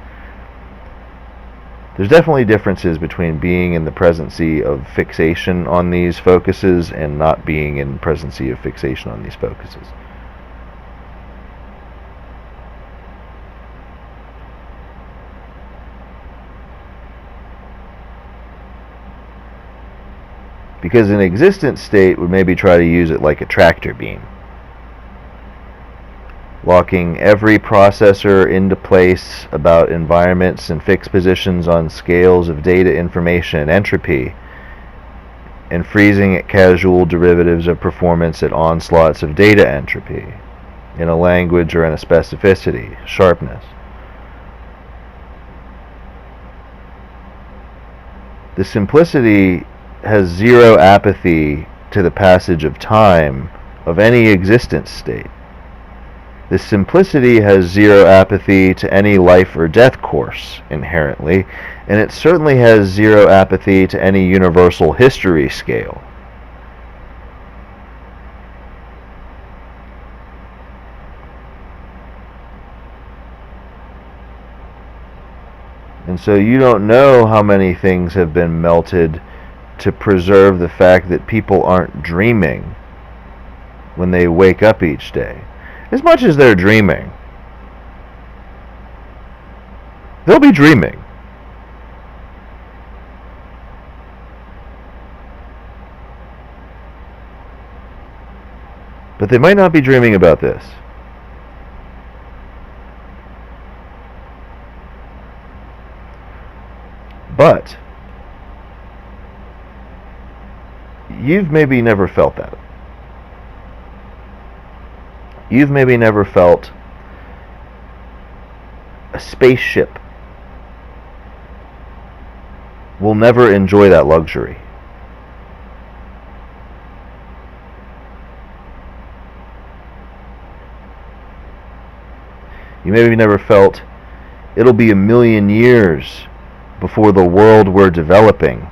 There's definitely differences between being in the presency of fixation on these focuses and not being in the presency of fixation on these focuses. Because an existent state would maybe try to use it like a tractor beam, locking every processor into place about environments and fixed positions on scales of data information and entropy, and freezing at casual derivatives of performance at onslaughts of data entropy, in a language or in a specificity, sharpness. The simplicity has zero apathy to the passage of time of any existent state. This simplicity has zero apathy to any life or death course inherently, and it certainly has zero apathy to any universal history scale. And so you don't know how many things have been melted to preserve the fact that people aren't dreaming when they wake up each day. As much as they're dreaming, they'll be dreaming. But they might not be dreaming about this. But you've maybe never felt that. You've maybe never felt a spaceship will never enjoy that luxury. You maybe never felt it'll be a million years before the world we're developing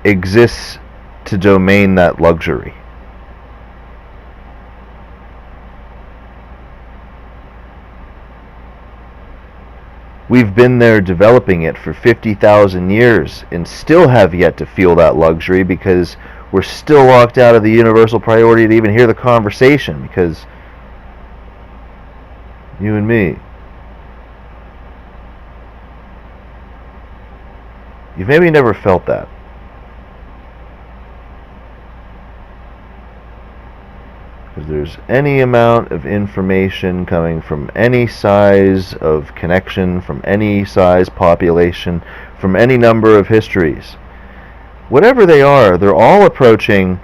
exists to domain that luxury. We've been there developing it for 50,000 years and still have yet to feel that luxury because we're still locked out of the universal priority to even hear the conversation, because you and me, you've maybe never felt that. Because there's any amount of information coming from any size of connection, from any size population, from any number of histories. Whatever they are, they're all approaching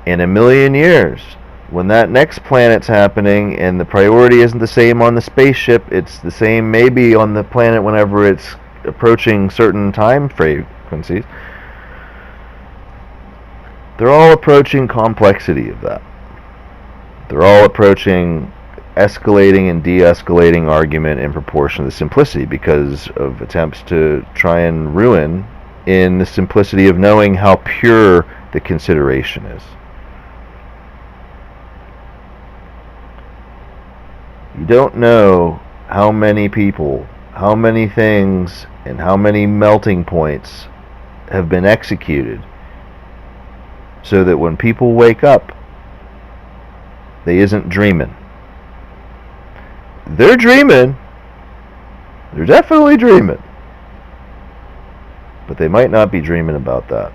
in a million years. When that next planet's happening and the priority isn't the same on the spaceship, it's the same maybe on the planet whenever it's approaching certain time frequencies. They're all approaching complexity of that. They're all approaching escalating and de-escalating argument in proportion to the simplicity, because of attempts to try and ruin in the simplicity of knowing how pure the consideration is. You don't know how many people, how many things, and how many melting points have been executed so that when people wake up, they isn't dreaming. They're dreaming. They're definitely dreaming. But they might not be dreaming about that.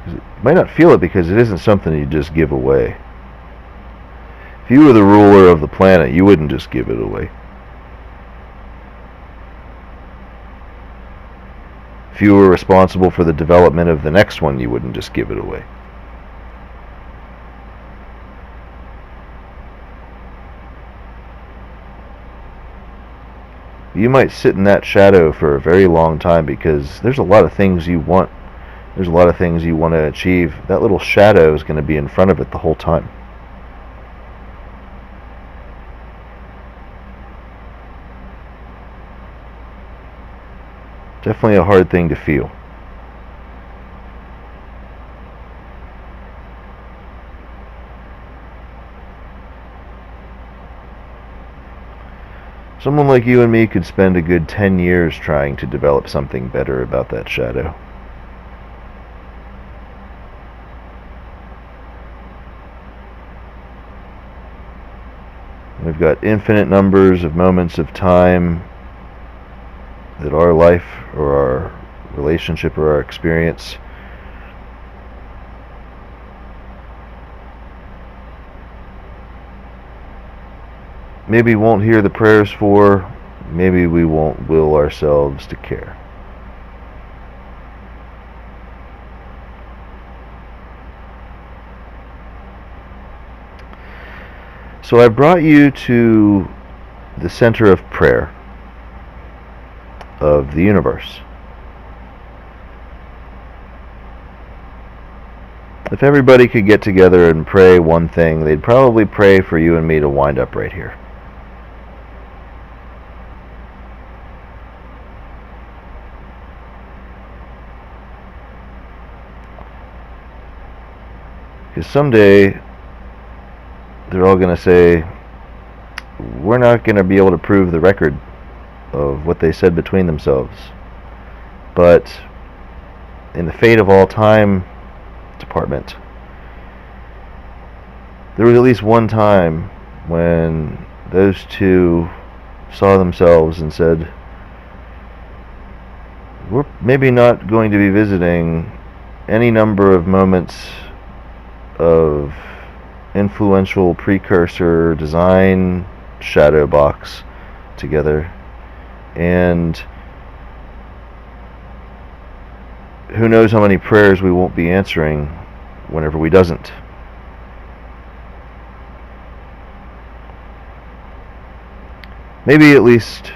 You might not feel it because it isn't something you just give away. If you were the ruler of the planet, you wouldn't just give it away. If you were responsible for the development of the next one, you wouldn't just give it away. You might sit in that shadow for a very long time because there's a lot of things you want. There's a lot of things you want to achieve. That little shadow is going to be in front of it the whole time. Definitely a hard thing to feel. Someone like you and me could spend a good 10 years trying to develop something better about that shadow. We've got infinite numbers of moments of time that our life or our relationship or our experience maybe won't hear the prayers for, maybe we won't will ourselves to care. So I brought you to the center of prayer of the universe. If everybody could get together and pray one thing, they'd probably pray for you and me to wind up right here. Because someday they're all going to say, we're not going to be able to prove the record of what they said between themselves. But in the fate of all time department, there was at least one time when those two saw themselves and said, we're maybe not going to be visiting any number of moments of influential precursor design shadow box together, and who knows how many prayers we won't be answering whenever we doesn't. Maybe at least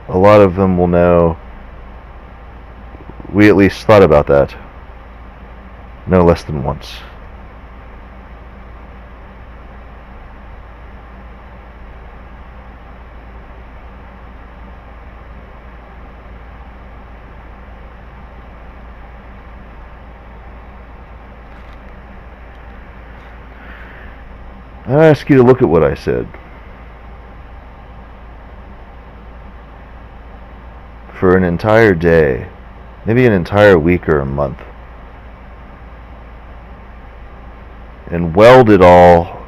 a lot of them will know we at least thought about that. no less than once. I ask you to look at what I said. For an entire day, maybe an entire week or a month, and weld it all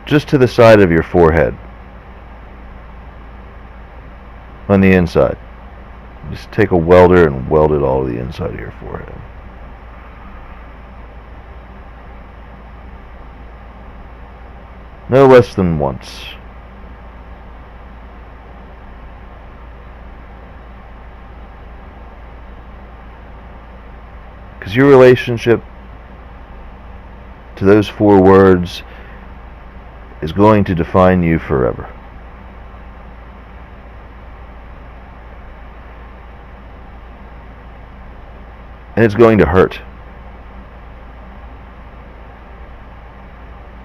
just to the side of your forehead, on the inside. Just take a welder and weld it all to the inside of your forehead. No less than once. Because your relationship to those 4 words is going to define you forever. And it's going to hurt.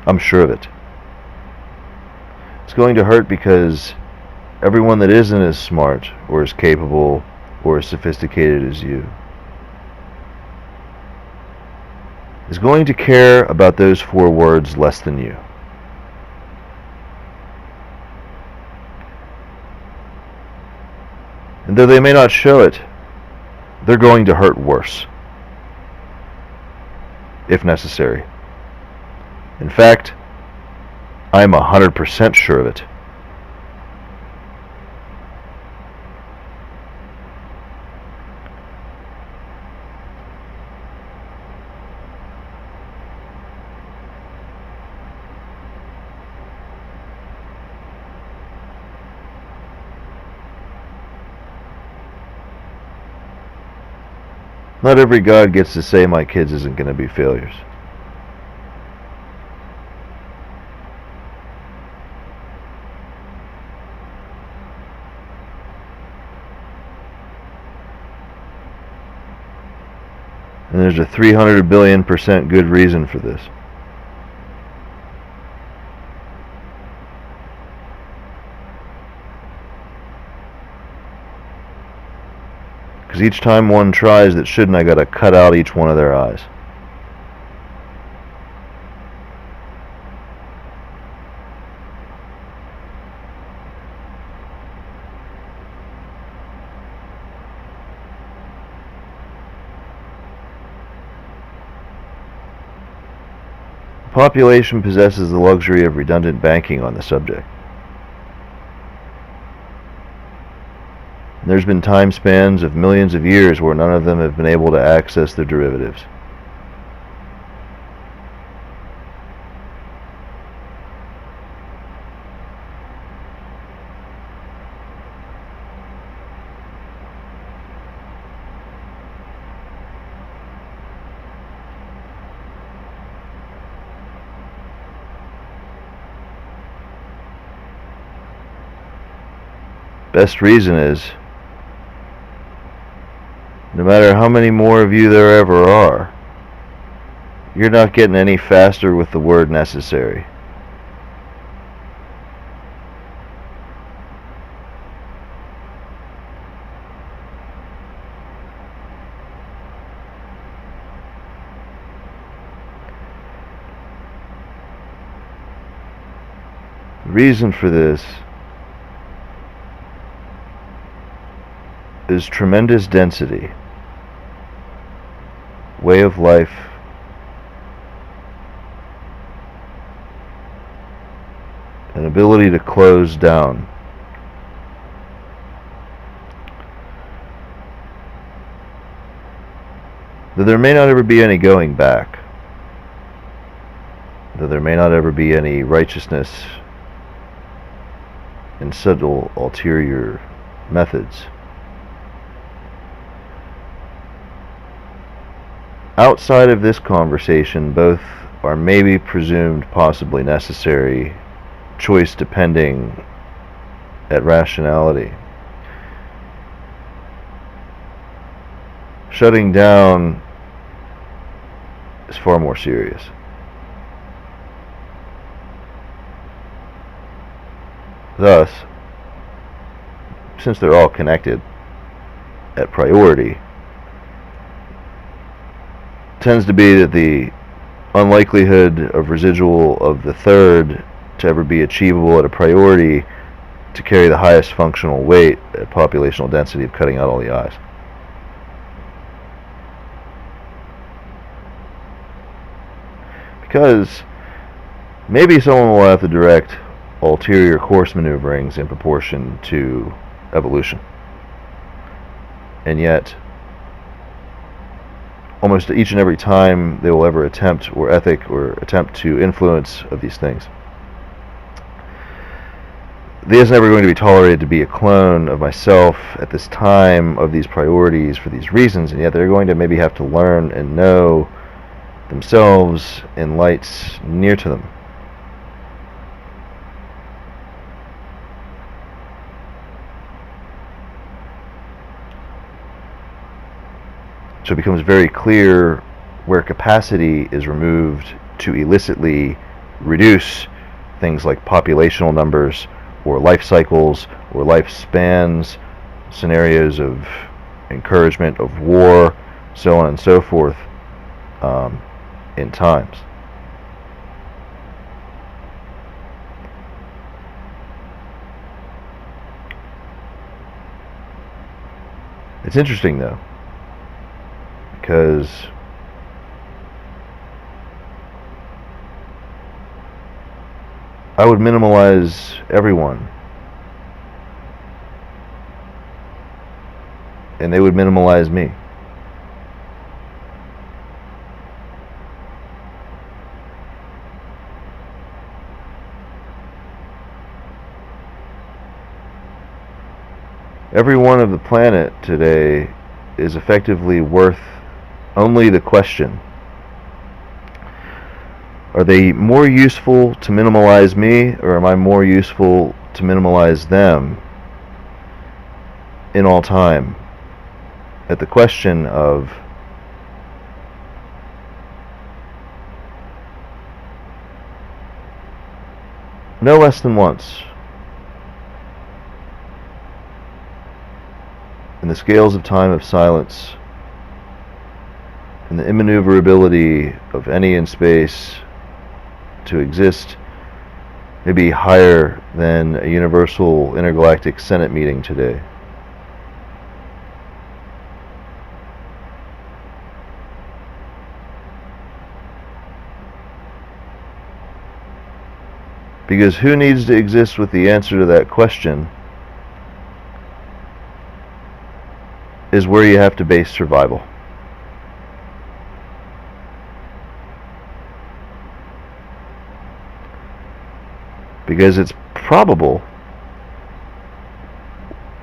I'm sure of it. It's going to hurt because everyone that isn't as smart or as capable or as sophisticated as you is going to care about those 4 words less than you. And though they may not show it, they're going to hurt worse, if necessary. In fact, I'm 100% sure of it. Not every God gets to say my kids isn't going to be failures. And there's a 300 billion% good reason for this. Because each time one tries that shouldn't, I gotta cut out each one of their eyes. The population possesses the luxury of redundant banking on the subject. There's been time spans of millions of years where none of them have been able to access their derivatives. Best reason is, no matter how many more of you there ever are, you're not getting any faster with the word necessary. The reason for this is tremendous density, way of life, an ability to close down. Though there may not ever be any going back, though there may not ever be any righteousness in subtle ulterior methods, outside of this conversation, both are maybe presumed possibly necessary, choice depending at rationality. Shutting down is far more serious. Thus, since they're all connected at priority, tends to be that the unlikelihood of residual of the third to ever be achievable at a priority to carry the highest functional weight at populational density of cutting out all the eyes. Because maybe someone will have to direct ulterior course maneuverings in proportion to evolution. And yet, almost each and every time they will ever attempt to influence of these things, there's never going to be tolerated to be a clone of myself at this time of these priorities for these reasons, and yet they're going to maybe have to learn and know themselves in lights near to them. So it becomes very clear where capacity is removed to illicitly reduce things like populational numbers or life cycles or lifespans, scenarios of encouragement of war, so on and so forth, in times. It's interesting though, because I would minimalize everyone, and they would minimalize me. Every one of the planet today is effectively worth only the question: are they more useful to minimalize me, or am I more useful to minimalize them in all time? At the question of no less than once, in the scales of time of silence, and the immaneuverability of any in space to exist may be higher than a universal intergalactic Senate meeting today. Because who needs to exist with the answer to that question is where you have to base survival. Because it's probable,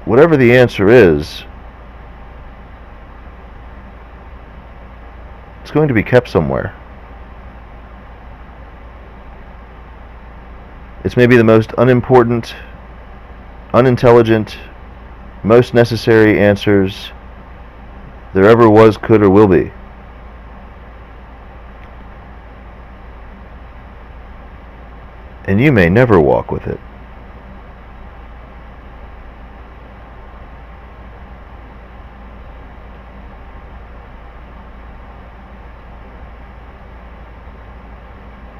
whatever the answer is, it's going to be kept somewhere. It's maybe the most unimportant, unintelligent, most necessary answers there ever was, could, or will be. And you may never walk with it.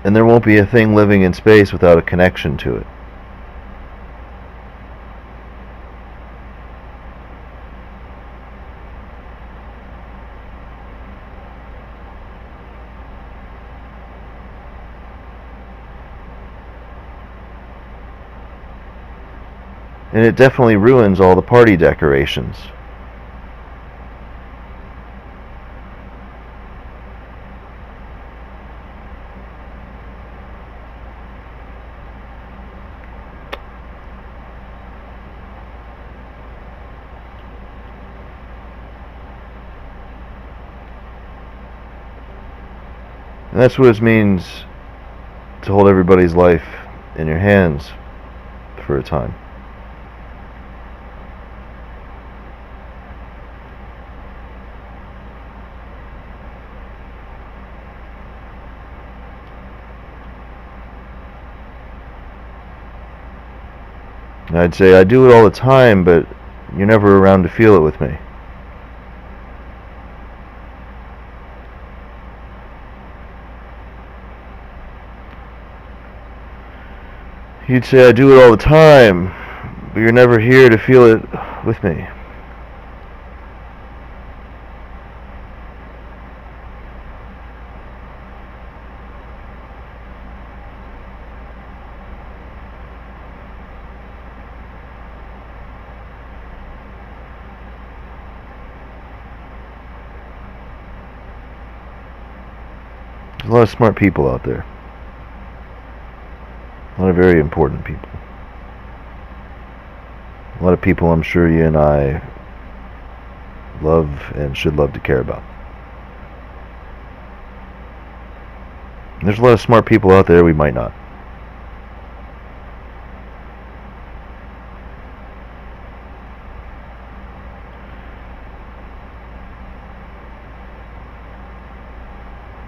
And there won't be a thing living in space without a connection to it. And it definitely ruins all the party decorations. And that's what it means to hold everybody's life in your hands for a time. And I'd say, I do it all the time, but you're never around to feel it with me. He'd say, I do it all the time, but you're never here to feel it with me. There's a lot of smart people out there. A lot of very important people. A lot of people I'm sure you and I love and should love to care about. And there's a lot of smart people out there we might not.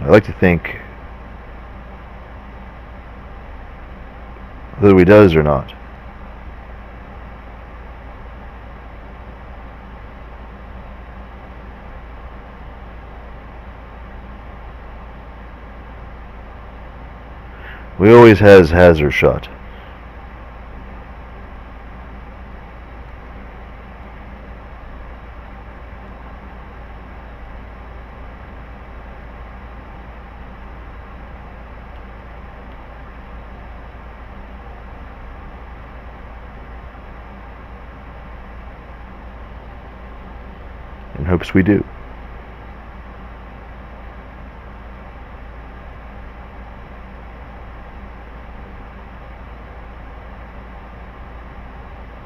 I like to think, whether he does or not, we always has her shot. In hopes we do.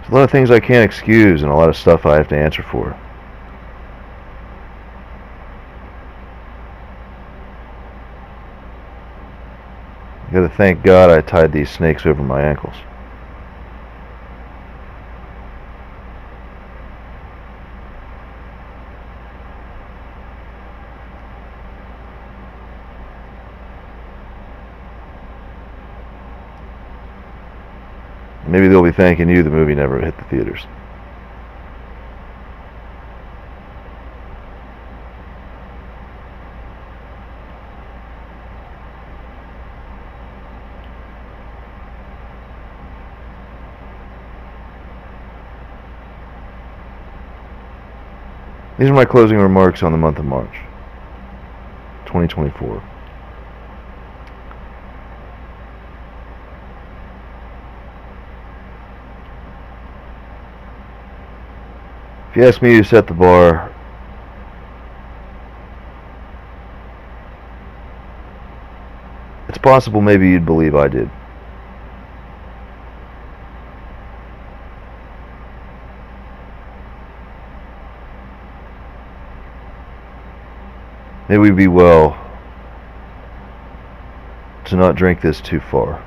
There's a lot of things I can't excuse and a lot of stuff I have to answer for. I gotta thank God I tied these snakes over my ankles. Maybe they'll be thanking you the movie never hit the theaters. These are my closing remarks on the month of March, 2024. If you ask me who set the bar, it's possible maybe you'd believe I did. May we be well to not drink this too far.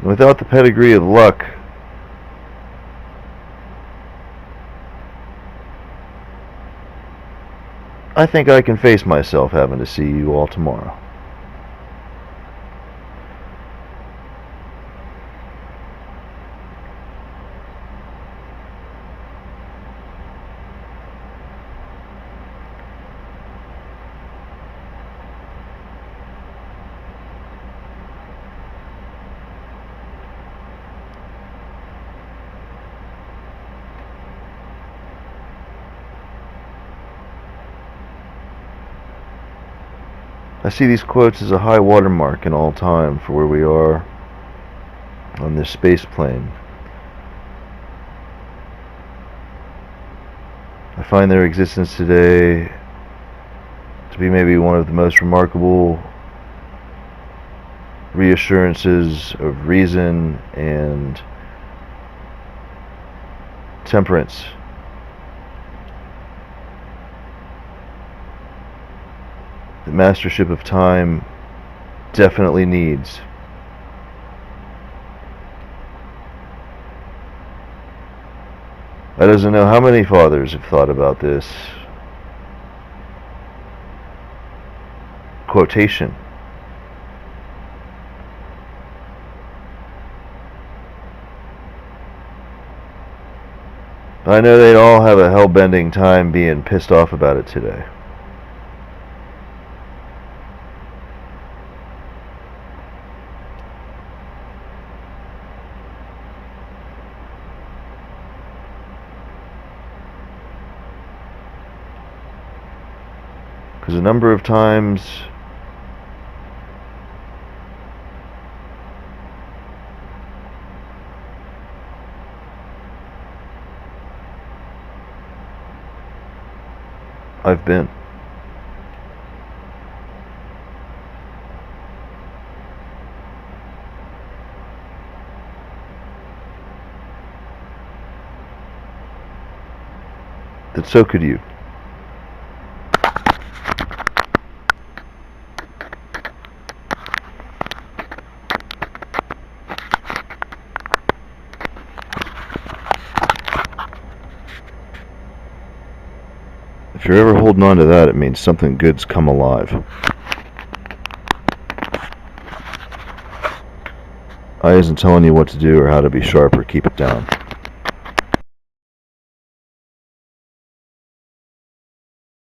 Without the pedigree of luck, I think I can face myself having to see you all tomorrow. I see these quotes as a high watermark in all time for where we are on this space plane. I find their existence today to be maybe one of the most remarkable reassurances of reason and temperance the mastership of time definitely needs. I doesn't know how many fathers have thought about this quotation. I know they'd all have a hell-bending time being pissed off about it today. Because a number of times I've been. That so could you. If you're ever holding on to that, it means something good's come alive. I isn't telling you what to do or how to be sharp or keep it down.